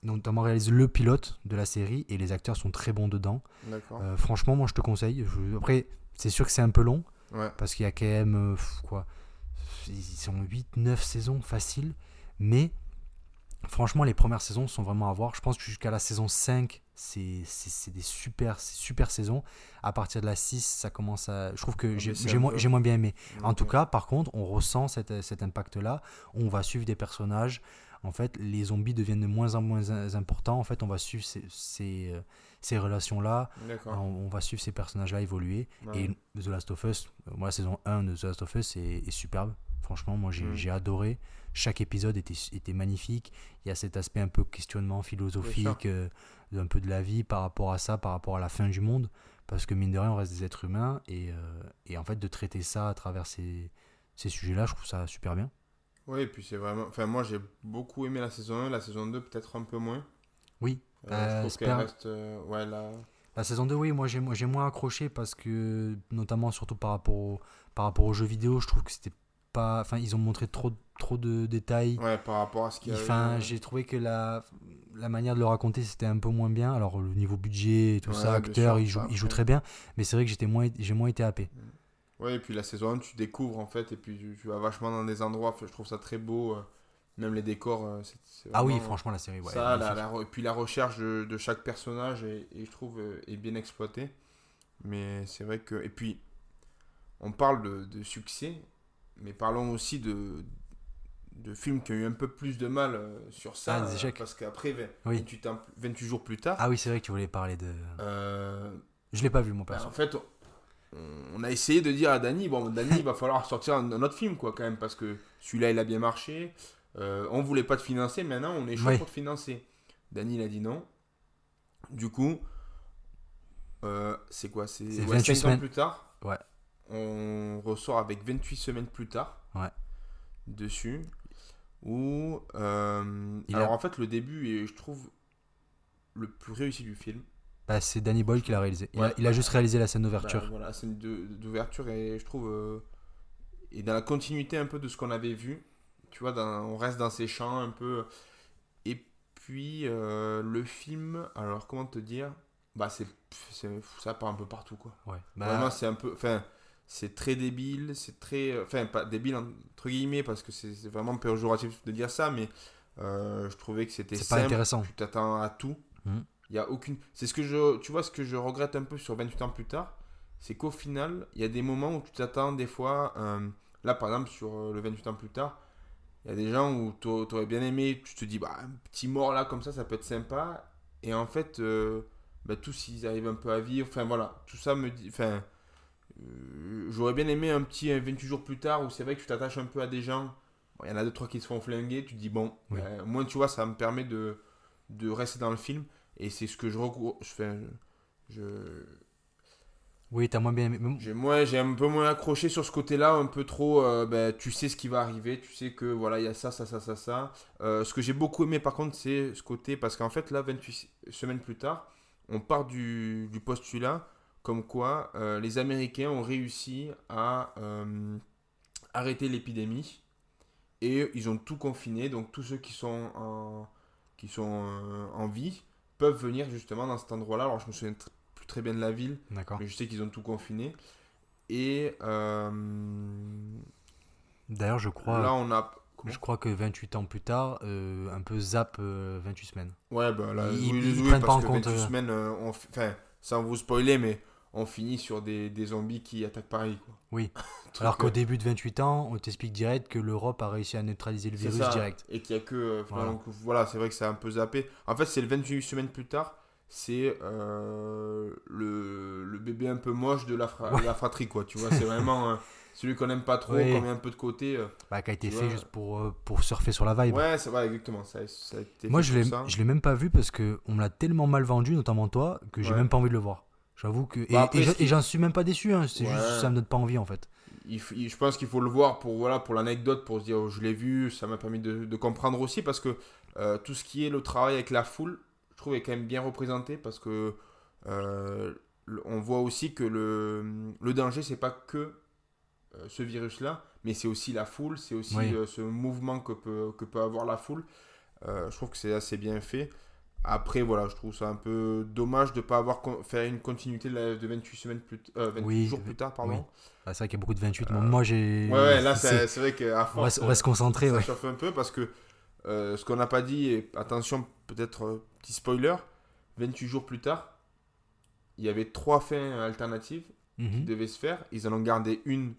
notamment réalise le pilote de la série, et les acteurs sont très bons dedans. D'accord. Franchement, moi je te conseille. Après, c'est sûr que c'est un peu long, Ouais. parce qu'il y a quand même quoi, ils sont 8-9 saisons faciles, mais franchement les premières saisons sont vraiment à voir. Je pense que jusqu'à la saison 5 c'est des super saisons. À partir de la 6 ça commence à, je trouve que mais c'est j'ai un peu- j'ai moins bien aimé. En tout Ok. cas, par contre, on ressent cet impact là. On va suivre des personnages. En fait, les zombies deviennent de moins en moins importants. En fait, on va suivre ces relations là. D'accord. On va suivre ces personnages là évoluer. Ouais. Et The Last of Us, moi la saison 1 de The Last of Us est superbe. Franchement, moi j'ai adoré. Chaque épisode était magnifique. Il y a cet aspect un peu questionnement philosophique, un peu de la vie par rapport à ça, par rapport à la fin du monde. Parce que mine de rien, on reste des êtres humains. Et en fait, de traiter ça à travers ces sujets-là, je trouve ça super bien. Oui, et puis c'est vraiment. Enfin, moi j'ai beaucoup aimé la saison 1, la saison 2 peut-être un peu moins. Oui, Je trouve qu'elle Sper- reste. Ouais, là. la saison 2, oui, moi j'ai moins accroché, parce que, notamment surtout par rapport aux jeux vidéo, je trouve que c'était pas. Enfin, ils ont montré trop de détails. Ouais, par rapport à ce qu'il y a. Enfin, j'ai trouvé que la manière de le raconter, c'était un peu moins bien. Alors, le niveau budget et tout Ouais, ça, bien acteur, sûr. il joue Après. très bien. Mais c'est vrai que j'ai moins été happé. Ouais, et puis la saison 1, tu découvres en fait, et puis tu vas vachement dans des endroits. Enfin, je trouve ça très beau. Même les décors, c'est Ah oui, vraiment, franchement, la série, ouais. ça, Magnifique. et puis la recherche de chaque personnage, et je trouve, est bien exploitée. Mais c'est vrai que. Et puis, on parle de succès, mais parlons aussi de films qui ont eu un peu plus de mal sur ça. Ah, des échecs. Parce qu'après, Oui. 28 jours plus tard, Ah oui, c'est vrai que tu voulais parler de. euh, Je l'ai pas vu, mon bah, perso. en fait, on a essayé de dire à Dany, bon, Dany, il va falloir sortir un autre film, quoi, quand même, parce que celui-là, il a bien marché. On voulait pas te financer, maintenant, on est chaud Oui. pour te financer. Dany, il a dit non. Du coup, c'est quoi? C'est 28 5 ans semaines. plus tard. Ouais. On ressort avec 28 semaines plus tard. Ouais. Dessus. Où. Il alors, a- en fait, le début est, je trouve, le plus réussi du film. Bah, c'est Danny Boyle qui l'a réalisé. Ouais. Il a juste réalisé la scène Bah, d'ouverture. voilà, la scène d'ouverture, et je trouve. Et dans la continuité un peu de ce qu'on avait vu. Tu vois, on reste dans ces champs un peu. Et puis, le film, alors comment te dire? Bah, ça part un peu partout, quoi. Ouais. Vraiment, c'est un peu. Enfin, c'est très débile, c'est très. Enfin, pas débile entre guillemets, parce que c'est vraiment péjoratif de dire ça, mais je trouvais que c'était c'est pas simple. intéressant. Tu t'attends à tout. Mhm. Il y a aucune. C'est ce que je. Tu vois, ce que je regrette un peu sur 28 ans plus tard, c'est qu'au final, il y a des moments où tu t'attends des fois. Là, par exemple, sur le 28 ans plus tard, il y a des gens où t'aurais bien aimé, tu te dis, bah, un petit mort là, comme ça peut être sympa. Et en fait, bah, tous ils arrivent un peu à vivre. Enfin, voilà, tout ça me dit. Enfin, j'aurais bien aimé un petit 28 jours plus tard où c'est vrai que tu t'attaches un peu à des gens. Bon, il y en a deux, trois qui se font flinguer. Tu te dis, bon, Oui. au moins, tu vois, ça me permet de rester dans le film. Et c'est ce que je recours. Je, Oui, t'as moins bien aimé. j'ai un peu moins accroché sur ce côté-là, un peu trop. Ben, tu sais ce qui va arriver, tu sais que voilà, il y a ça. Ce que j'ai beaucoup aimé par contre, c'est ce côté, parce qu'en fait, là, 28 semaines plus tard, on part du postulat comme quoi les Américains ont réussi à arrêter l'épidémie, et ils ont tout confiné, donc tous ceux qui sont en vie peuvent venir justement dans cet endroit-là. Alors, je me souviens plus très bien de la ville, D'accord. mais je sais qu'ils ont tout confiné. Et D'ailleurs, là, on a. Comment? je crois que 28 ans plus tard, un peu zap 28 semaines. Ouais, bah là, Ils prennent pas en parce que compte, 28 semaines, enfin, sans vous spoiler, mais on finit sur des zombies qui attaquent Paris, quoi. Oui. Truc, Alors qu'au début de 28 ans, on t'explique direct que l'Europe a réussi à neutraliser le c'est virus ça, direct. et qu'il y a que. Voilà. Donc voilà, c'est vrai que c'est un peu zappé. En fait, c'est le 28 semaines plus tard, c'est le bébé un peu moche de la fratrie, quoi. Tu vois, c'est vraiment celui qu'on aime pas trop, Oui. qu'on met un peu de côté. Bah, qui a été Tu fait vois. juste pour surfer sur la vibe. Ouais, c'est vrai, exactement. Ça a été Moi, fait pour ça. je l'ai même pas vu parce que on me l'a tellement mal vendu, notamment toi, que j'ai Ouais. même pas envie de le voir. J'avoue que. Bah, après, Et j'en suis même pas déçu, hein. C'est Ouais. juste ça me donne pas envie en fait. Je pense qu'il faut le voir pour l'anecdote, pour se dire, oh, je l'ai vu, ça m'a permis de comprendre aussi, parce que tout ce qui est le travail avec la foule, je trouve est quand même bien représenté, parce que on voit aussi que le danger, c'est pas que ce virus-là, mais c'est aussi la foule, c'est aussi Oui. ce mouvement que peut avoir la foule. Je trouve que c'est assez bien fait. Après, voilà, je trouve ça un peu dommage de ne pas avoir fait une continuité de 28 semaines 28 Oui, jours plus tard, pardon. oui. Ah, c'est vrai qu'il y a beaucoup de 28. Moi, j'ai. Ouais, là, c'est vrai qu'à force, On va se concentrer, ça ouais. chauffe un peu parce que ce qu'on n'a pas dit, et attention, peut-être petit spoiler, 28 jours plus tard, il y avait 3 fins alternatives qui Mhm. devaient se faire. Ils en ont gardé une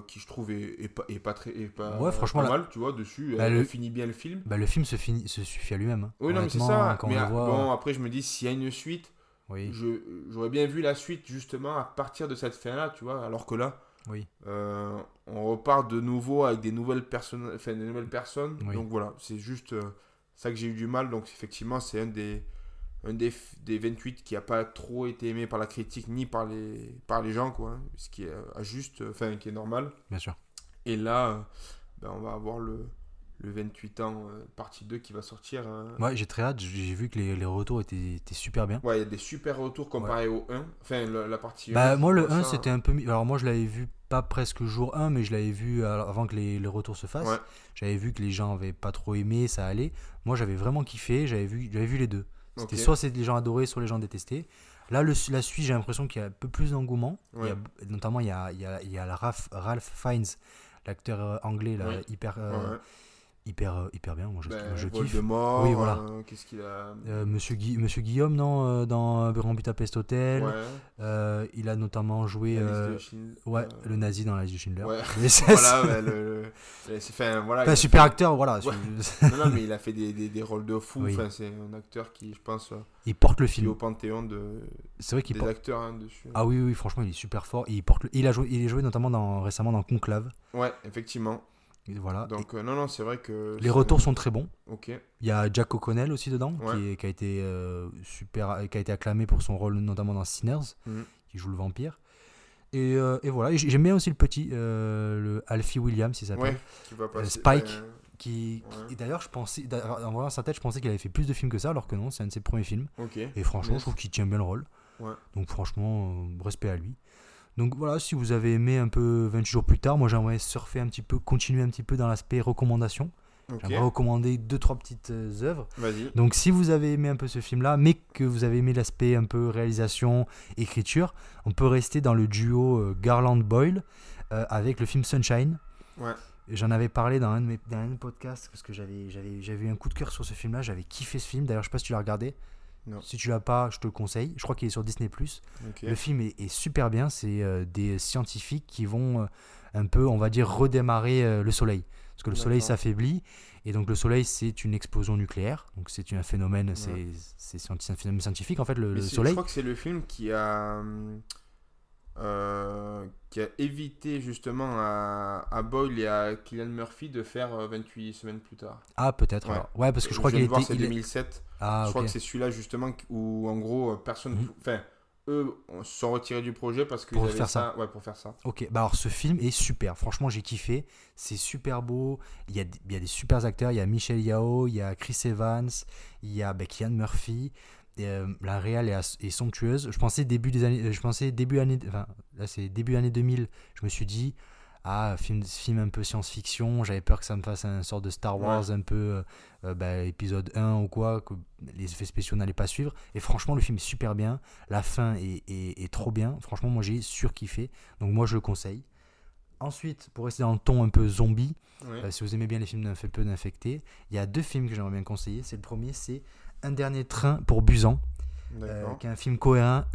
qui, je trouve, est pas très Ouais, franchement, pas là- mal, tu vois, dessus. Bah, Elle finit bien le film. Le film se suffit à lui-même, hein. Oui, non, mais c'est Honnêtement, ça. quand Mais on le voit. bon, après, je me dis, s'il y a une suite, Oui, j'aurais bien vu la suite, justement, à partir de cette fin-là, tu vois. Alors que là, oui. on repart de nouveau avec des nouvelles personnes. Enfin, des nouvelles personnes. Oui. Donc voilà, c'est juste ça que j'ai eu du mal. Donc effectivement, c'est des 28 qui n'a pas trop été aimé par la critique ni par les gens, quoi. Ce qui est juste, enfin, qui est normal. Bien sûr. Et là, on va avoir le 28 ans partie 2 qui va sortir. Ouais, j'ai très hâte. J'ai vu que les retours étaient super bien. Ouais, il y a des super retours comparé au 1. Enfin, la partie 1. Bah, moi, le je 1, vois ça. c'était un peu. Alors, moi, je l'avais vu pas presque jour 1, mais je l'avais vu avant que les retours se fassent. Ouais. J'avais vu que les gens avaient pas trop aimé, ça allait. Moi, j'avais vraiment kiffé. J'avais vu les deux. C'était Ok. soit les gens adoraient, soit les gens détestaient. Là, la suite, j'ai l'impression qu'il y a un peu plus d'engouement. Ouais. Notamment, il y a Ralph Fiennes, l'acteur anglais, là, Ouais. Ouais. hyper bien. Moi, je kiffe. Voldemort, Oui, voilà. qu'est-ce qu'il a. Monsieur Guillaume, non, dans Grand Budapest Hotel. Ouais. Il a notamment joué La liste de Schindler. ouais, le nazi dans la liste de Schindler. Ouais. Mais Voilà, ouais, enfin, voilà. Enfin, il a super fait- acteur, voilà. Ouais. Non, mais il a fait des rôles de fou. Oui. Enfin, c'est un acteur qui, je pense, Il porte le qui est film. au panthéon C'est vrai qu'il des porte. acteurs dessus. Ah oui, oui, franchement, il est super fort. Il est joué notamment récemment dans Conclave. Ouais, effectivement. Et voilà. Donc, non, c'est vrai que. Les retours sont très bons. Ok. Il y a Jack O'Connell aussi dedans, Ouais. qui a été qui a été acclamé pour son rôle notamment dans Sinners, Mhm. qui joue le vampire. Et voilà. Et j'aime bien aussi le petit, le Alfie Williams, il s'appelle. Ouais, qui va passer. Spike. enfin, Et d'ailleurs, en voyant sa tête, je pensais qu'il avait fait plus de films que ça, alors que non, c'est un de ses premiers films. ok. Et franchement, je trouve qu'il tient bien le rôle. Ouais. Donc franchement, respect à lui. Donc voilà, si vous avez aimé un peu 28 jours plus tard, moi j'aimerais surfer un petit peu, continuer un petit peu dans l'aspect recommandation. Ok. J'aimerais recommander 2-3 petites œuvres. Vas-y. Donc si vous avez aimé un peu ce film-là, mais que vous avez aimé l'aspect un peu réalisation, écriture, on peut rester dans le duo Garland-Boyle avec le film Sunshine. Ouais. J'en avais parlé dans un de mes podcasts parce que j'avais eu un coup de cœur sur ce film-là. J'avais kiffé ce film. D'ailleurs, je sais pas si tu l'as regardé. Non. Si tu l'as pas, je te le conseille. Je crois qu'il est sur Disney+. Ok. Le film est super bien. C'est des scientifiques qui vont un peu, on va dire, redémarrer le Soleil. Parce que le Soleil D'accord. s'affaiblit. Et donc le Soleil, c'est une explosion nucléaire. Donc c'est un phénomène, Ouais. c'est un phénomène scientifique en fait, le Je Soleil. crois que c'est le film qui a évité justement à Boyle et à Cillian Murphy de faire 28 semaines plus tard. Ah peut-être. Ouais. Alors. Ouais, parce que je crois viens qu'il de voir, était. c'est 2007. Ah Je crois ok. que c'est celui-là justement où en gros personne. Mhm. Enfin, eux se sont retirés du projet parce qu'ils Pour avaient faire ça. Ouais, pour faire ça. Ok, bah alors ce film est super. Franchement, j'ai kiffé. C'est super beau. Il y a des super acteurs. Il y a Michelle Yao, il y a Chris Evans, il y a Cillian Murphy. Et, la réal est somptueuse. Je pensais enfin, là c'est début année 2000. Je me suis dit, film un peu science-fiction. J'avais peur que ça me fasse un sort de Star Wars Ouais. un peu épisode 1 ou quoi, que les effets spéciaux n'allaient pas suivre. Et franchement, le film est super bien. La fin est trop bien. Franchement, moi j'ai surkiffé. Donc moi je le conseille. Ensuite, pour rester dans le ton un peu zombie, Ouais. si vous aimez bien les films d'un peu d'infectés, il y a 2 films que j'aimerais bien conseiller. C'est le premier, c'est Un dernier train pour Busan, D'accord. qui est un film coréen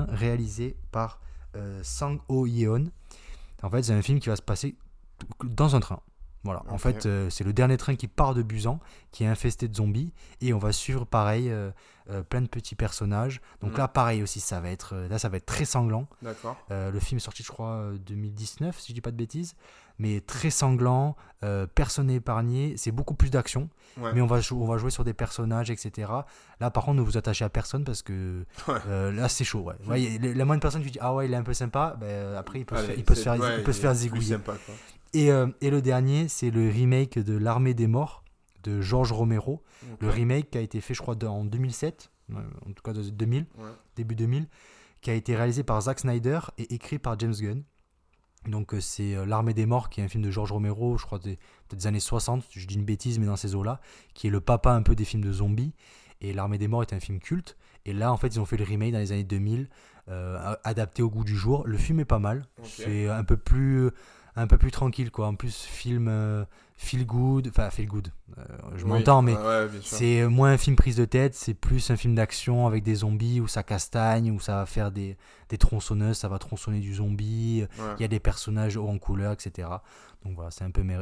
réalisé par Sang Ho-yeon. En fait, c'est un film qui va se passer dans un train. Voilà. En Ok. fait, c'est le dernier train qui part de Busan, qui est infesté de zombies, et on va suivre pareil plein de petits personnages. Donc Mhm. là, pareil aussi, ça va être très sanglant. D'accord. Le film est sorti, je crois, 2019, si je dis pas de bêtises. mais très sanglant, personne n'est épargné, c'est beaucoup plus d'action, Ouais. mais on va jouer sur des personnages, etc. Là, par contre, ne vous attachez à personne parce que Ouais. là, c'est chaud. Ouais. Ouais, la moindre personne qui dit ah ouais, il est un peu sympa, ben, après, il peut Allez, se faire ouais, il peut se il faire est plus zigouiller. sympa, quoi. Et le dernier, c'est le remake de L'Armée des Morts de George Romero. Ok. Le remake qui a été fait, je crois, en 2007, en tout cas de 2000, Ouais. début 2000, qui a été réalisé par Zack Snyder et écrit par James Gunn. Donc c'est L'Armée des Morts, qui est un film de George Romero, je crois peut-être des années 60, je dis une bêtise, mais dans ces eaux-là, qui est le papa un peu des films de zombies. Et L'Armée des Morts est un film culte. Et là, en fait, ils ont fait le remake dans les années 2000, adapté au goût du jour. Le film est pas mal. Ok. C'est un peu plus tranquille, quoi. En plus, film feel good. Enfin, feel good. Je Oui. m'entends, mais Ouais, bien sûr. c'est moins un film prise de tête. C'est plus un film d'action avec des zombies où ça castagne, où ça va faire des tronçonneuses, ça va tronçonner du zombie. Ouais. Il y a des personnages hauts en couleur, etc. Donc voilà, c'est un peu mes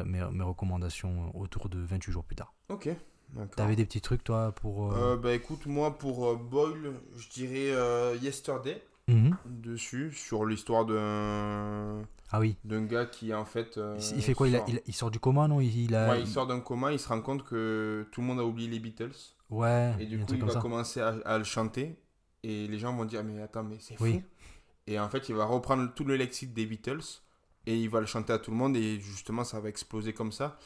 recommandations autour de 28 jours plus tard. Ok. D'accord. T'avais des petits trucs, toi, pour... Bah écoute, moi pour Boyle, je dirais Yesterday Mhm. dessus, sur l'histoire Ah oui. d'un gars qui en fait. Il fait quoi sort... il sort du coma, non Ouais, il sort d'un coma, il se rend compte que tout le monde a oublié les Beatles. Ouais, Et il y du a un coup, truc il comme va ça. commencer à le chanter. Et les gens vont dire, mais attends, mais c'est fou. Oui. Et en fait, il va reprendre tout le lexique des Beatles. Et il va le chanter à tout le monde. Et justement, ça va exploser comme ça.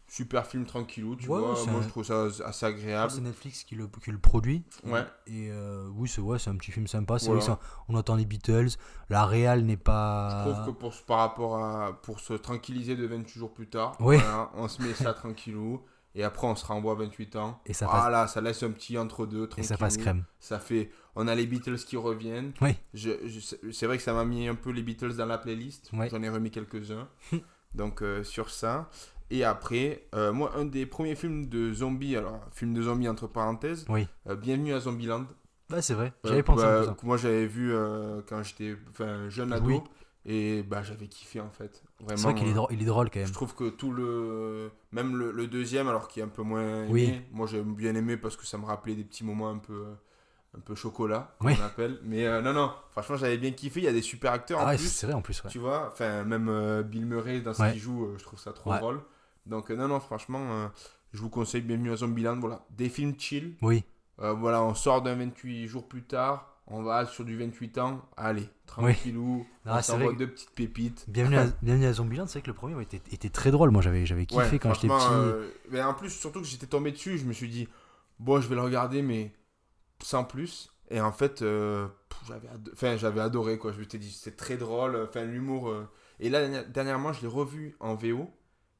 Super film tranquillou, tu Ouais, vois. c'est Moi, un- je trouve ça assez agréable. C'est Netflix qui le produit. Ouais. Et oui, c'est un petit film sympa. C'est Voilà. vrai que on entend les Beatles. La réal n'est Je trouve que pas... par rapport à. Pour se tranquilliser de 28 jours plus tard, Oui. voilà, on se met ça tranquillou. Et après, on se renvoie à 28 ans. Et ça passe, Voilà, ça laisse un petit entre-deux, et tranquillou. ça passe crème. Ça fait. On a les Beatles qui reviennent. Oui. C'est vrai que ça m'a mis un peu les Beatles dans la playlist. Ouais. J'en ai remis quelques-uns. Donc, sur ça. Et après, moi, un des premiers films de zombies, alors, film de zombies entre parenthèses, Oui. Bienvenue à Zombieland. Bah, c'est vrai. J'avais pensé un peu ça. Que moi, j'avais vu quand j'étais jeune ado. Oui. Et bah, j'avais kiffé, en fait. Vraiment. C'est vrai qu'il est drôle, il est drôle quand même. Je trouve que tout le. Même le deuxième, alors qui est un peu moins aimé. Oui. Moi, j'ai bien aimé parce que ça me rappelait des petits moments un peu chocolat, comme Oui. on appelle. Mais non, franchement, j'avais bien kiffé. Il y a des super acteurs en Ah ouais, plus. c'est vrai en plus. Ouais. Tu vois, enfin, même Bill Murray dans ce Ouais. qu'il joue, je trouve ça trop Ouais. drôle. Donc, non, franchement, je vous conseille Bienvenue à Zombieland. Voilà, des films chill. Oui. Voilà, on sort d'un 28 jours plus tard. On va sur du 28 ans. Allez, tranquillou. Ah, On c'est s'envoie vrai que- deux petites pépites. Bienvenue à Zombieland, c'est vrai que le premier était très drôle. Moi, j'avais kiffé Ouais, quand j'étais franchement, petit. mais en plus, surtout que j'étais tombé dessus, je me suis dit, bon, je vais le regarder, mais sans plus. Et en fait, j'avais adoré, quoi. Je m'étais dit, c'est très drôle, l'humour. Et là, dernièrement, je l'ai revu en VO,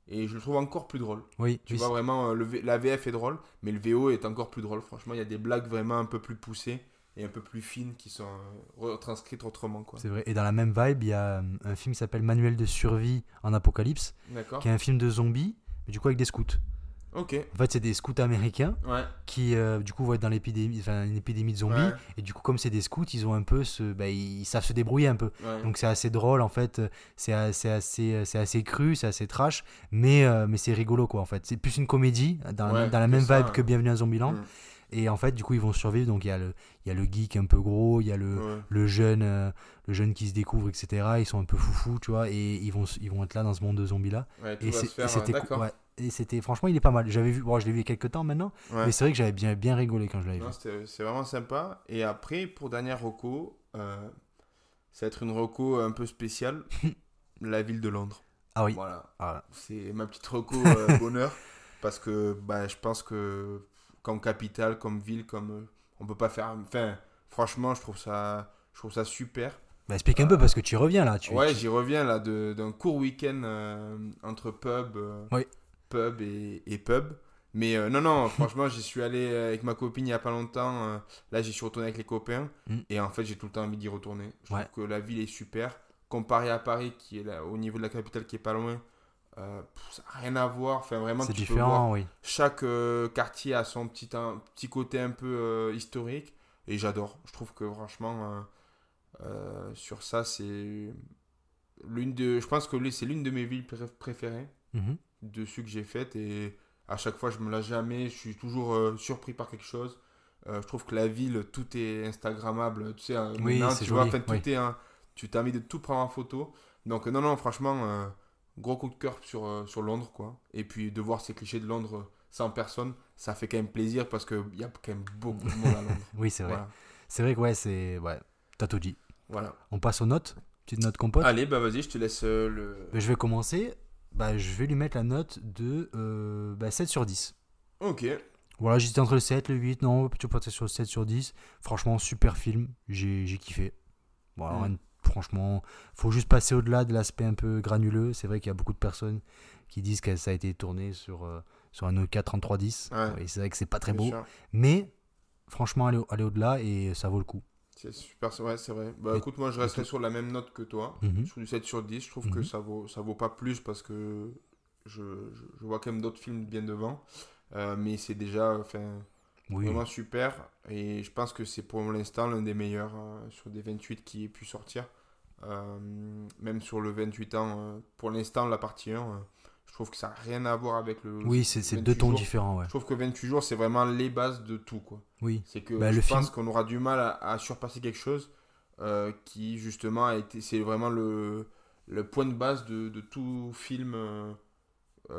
et je le trouve encore plus drôle. Oui, Tu oui, vois, vraiment, la VF est drôle, mais le VO est encore plus drôle. Franchement, il y a des blagues vraiment un peu plus poussées, et un peu plus fines, qui sont retranscrites autrement, quoi. c'est vrai. Et dans la même vibe, il y a un film qui s'appelle Manuel de survie en apocalypse, D'accord. qui est un film de zombies, mais du coup avec des scouts. Ok. En fait, c'est des scouts américains Ouais. qui, du coup, vont être dans une épidémie de zombies. Ouais. Et du coup, comme c'est des scouts, ils ont un peu ils savent se débrouiller un peu. Ouais. Donc c'est assez drôle, en fait. C'est assez cru, c'est assez trash, mais c'est rigolo, quoi, en fait. C'est plus une comédie, dans Ouais, la que même ça, vibe que Bienvenue à Zombieland. Mm. Et en fait, du coup, ils vont survivre. Donc il y a le geek un peu gros, il y a Ouais. le jeune qui se découvre, etc. Ils sont un peu foufous, tu vois, et ils vont être là dans ce monde de zombies là. Ouais, tout Et va se faire, c'était d'accord. ouais. Et c'était, franchement, il est pas mal. J'avais vu, bon, je l'ai vu il y a quelques temps maintenant, Ouais. mais c'est vrai que j'avais bien rigolé quand je l'avais Non, vu. c'est vraiment sympa. Et après, pour dernière reco, ça va être une reco un peu spéciale. La ville de Londres. Ah oui. Voilà. Ah, C'est ma petite reco bonheur. Parce que je pense que comme capitale, comme ville, on peut pas faire. Enfin, franchement, je trouve ça super. bah, explique un peu parce que tu y reviens là. Ouais, j'y reviens là d'un court week-end entre Oui. pub et pub. Mais non, franchement, j'y suis allé avec ma copine il y a pas longtemps. Là, j'y suis retourné avec les copains. Mm. Et en fait, j'ai tout le temps envie d'y retourner. Je Ouais. trouve que la ville est super. Comparé à Paris, qui est là, au niveau de la capitale, qui est pas loin, ça n'a rien à voir. Enfin, vraiment, c'est tu peux voir. différent, oui. Chaque quartier a son petit côté un peu historique. Et j'adore. Je trouve que franchement, sur ça, c'est je pense que c'est l'une de mes villes préférées Mhm. de ceux que j'ai faites. Et à chaque fois, je me lasse jamais. Je suis toujours surpris par quelque chose. Je trouve que la ville, tout est Instagrammable. Tu sais, Oui, maintenant, c'est tu vois, joli, enfin, tout oui. est tu t'as envie de tout prendre en photo. Donc, non, franchement, gros coup de cœur sur Londres, quoi. Et puis, de voir ces clichés de Londres sans personne, ça fait quand même plaisir parce qu'il y a quand même beaucoup de monde à Londres. Oui, c'est vrai. Voilà. C'est vrai que ouais, t'as tout dit. Voilà. On passe aux notes. Petite note compote. Allez, bah vas-y, je te laisse Je vais commencer. Je vais lui mettre la note de 7 sur 10. Ok. Voilà, j'étais entre le 7, le 8. Non, plutôt partir sur le 7 sur 10. Franchement, super film. J'ai kiffé. Voilà, franchement, faut juste passer au-delà de l'aspect un peu granuleux. C'est vrai qu'il y a beaucoup de personnes qui disent que ça a été tourné sur un Nokia 3310. Ouais. Et c'est vrai que c'est pas très beau. Sûr. Mais franchement, aller au-delà et ça vaut le coup. C'est super, ouais, c'est vrai. Bah Et- écoute, moi je resterai sur la même note que toi, Mhm. sur du 7 sur 10. Je trouve que Mhm. ça vaut pas plus parce que je vois quand même d'autres films bien devant. Mais c'est déjà Oui. vraiment super. Et je pense que c'est pour l'instant l'un des meilleurs sur des 28 qui ait pu sortir. Même sur le 28 ans, pour l'instant, la partie 1, je trouve que ça n'a rien à voir avec le Oui, c'est 28 deux tons jours. différents, ouais. Je trouve que 28 jours, c'est vraiment les bases de tout, quoi. Oui. C'est que Bah, je le pense film- qu'on aura du mal à surpasser quelque chose qui, justement, c'est vraiment le point de base de tout film,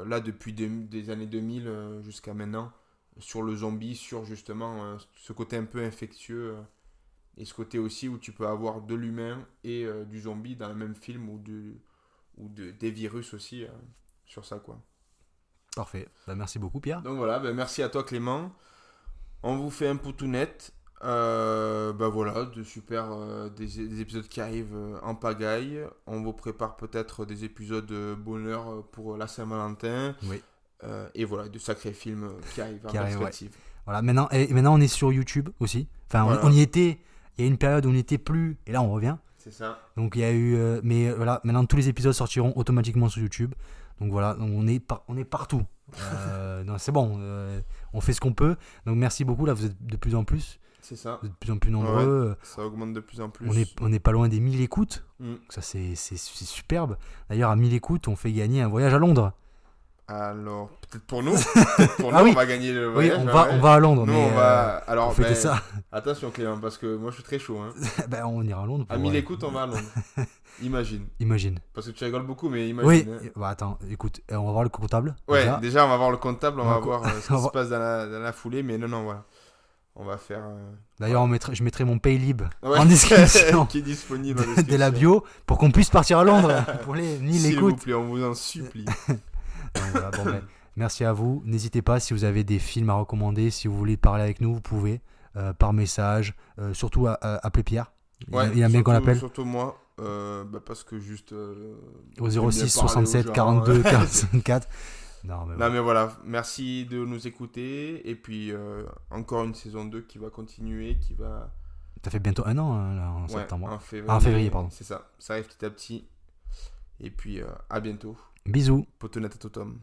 là, depuis des années 2000 jusqu'à maintenant, sur le zombie, sur justement ce côté un peu infectieux, et ce côté aussi où tu peux avoir de l'humain et du zombie dans le même film, des virus aussi, sur ça, quoi. Parfait. Merci beaucoup, Pierre. Donc voilà, merci à toi Clément. On vous fait un poutounette. Voilà, de super des épisodes qui arrivent en pagaille. On vous prépare peut-être des épisodes bonheur pour la Saint-Valentin. Oui. Et voilà, de sacrés films qui arrivent en Qui arrivent, perspective. Voilà, maintenant on est sur YouTube aussi. Enfin, Voilà. on y était. Il y a une période où on n'y était plus, et là on revient. C'est ça. Donc il y a eu, mais voilà, maintenant tous les épisodes sortiront automatiquement sur YouTube. Donc voilà, donc on est partout. Non, c'est bon, on fait ce qu'on peut. Donc merci beaucoup. Là, vous êtes de plus en plus, C'est ça. vous êtes de plus en plus nombreux. Ça augmente de plus en plus. On est pas loin des 1000 écoutes. Mm. Ça c'est superbe. D'ailleurs, à 1000 écoutes, on fait gagner un voyage à Londres. Alors, peut-être pour nous, on oui. va gagner le Oui, voyage. on va à Londres. Nous, mais, on va. Alors, pour fêter ça, attention Clément, parce que moi je suis très chaud. Hein. on ira à Londres. À 1000 écoutes, on va à Londres. Imagine. Imagine. Parce que tu rigoles beaucoup, mais Oui, imagine. Hein. attends, écoute, on va voir le comptable. Ouais, déjà, on va voir le comptable, on On va va voir ce qui on va- se passe dans la foulée, mais non, voilà. On va faire. D'ailleurs, je mettrai mon Paylib Ouais. en description qui est disponible de la bio pour qu'on puisse partir à Londres pour les 1000 S'il vous écoutes. plaît, on vous en supplie. Donc voilà, merci à vous. N'hésitez pas si vous avez des films à recommander, si vous voulez parler avec nous, vous pouvez par message. Surtout appeler Pierre. Ouais, il aime bien qu'on l'appelle. Surtout moi, parce que juste. Au j'aime bien 06 parler aux 67 gens. 42 44. Non, Mais voilà, merci de nous écouter. Et puis, encore une saison 2 qui va continuer, qui va. Ça fait bientôt un an hein, là, en Ouais, septembre. en février. En février, pardon. C'est ça, ça arrive petit à petit. Et puis, à bientôt. Bisous. Potonette à Totom.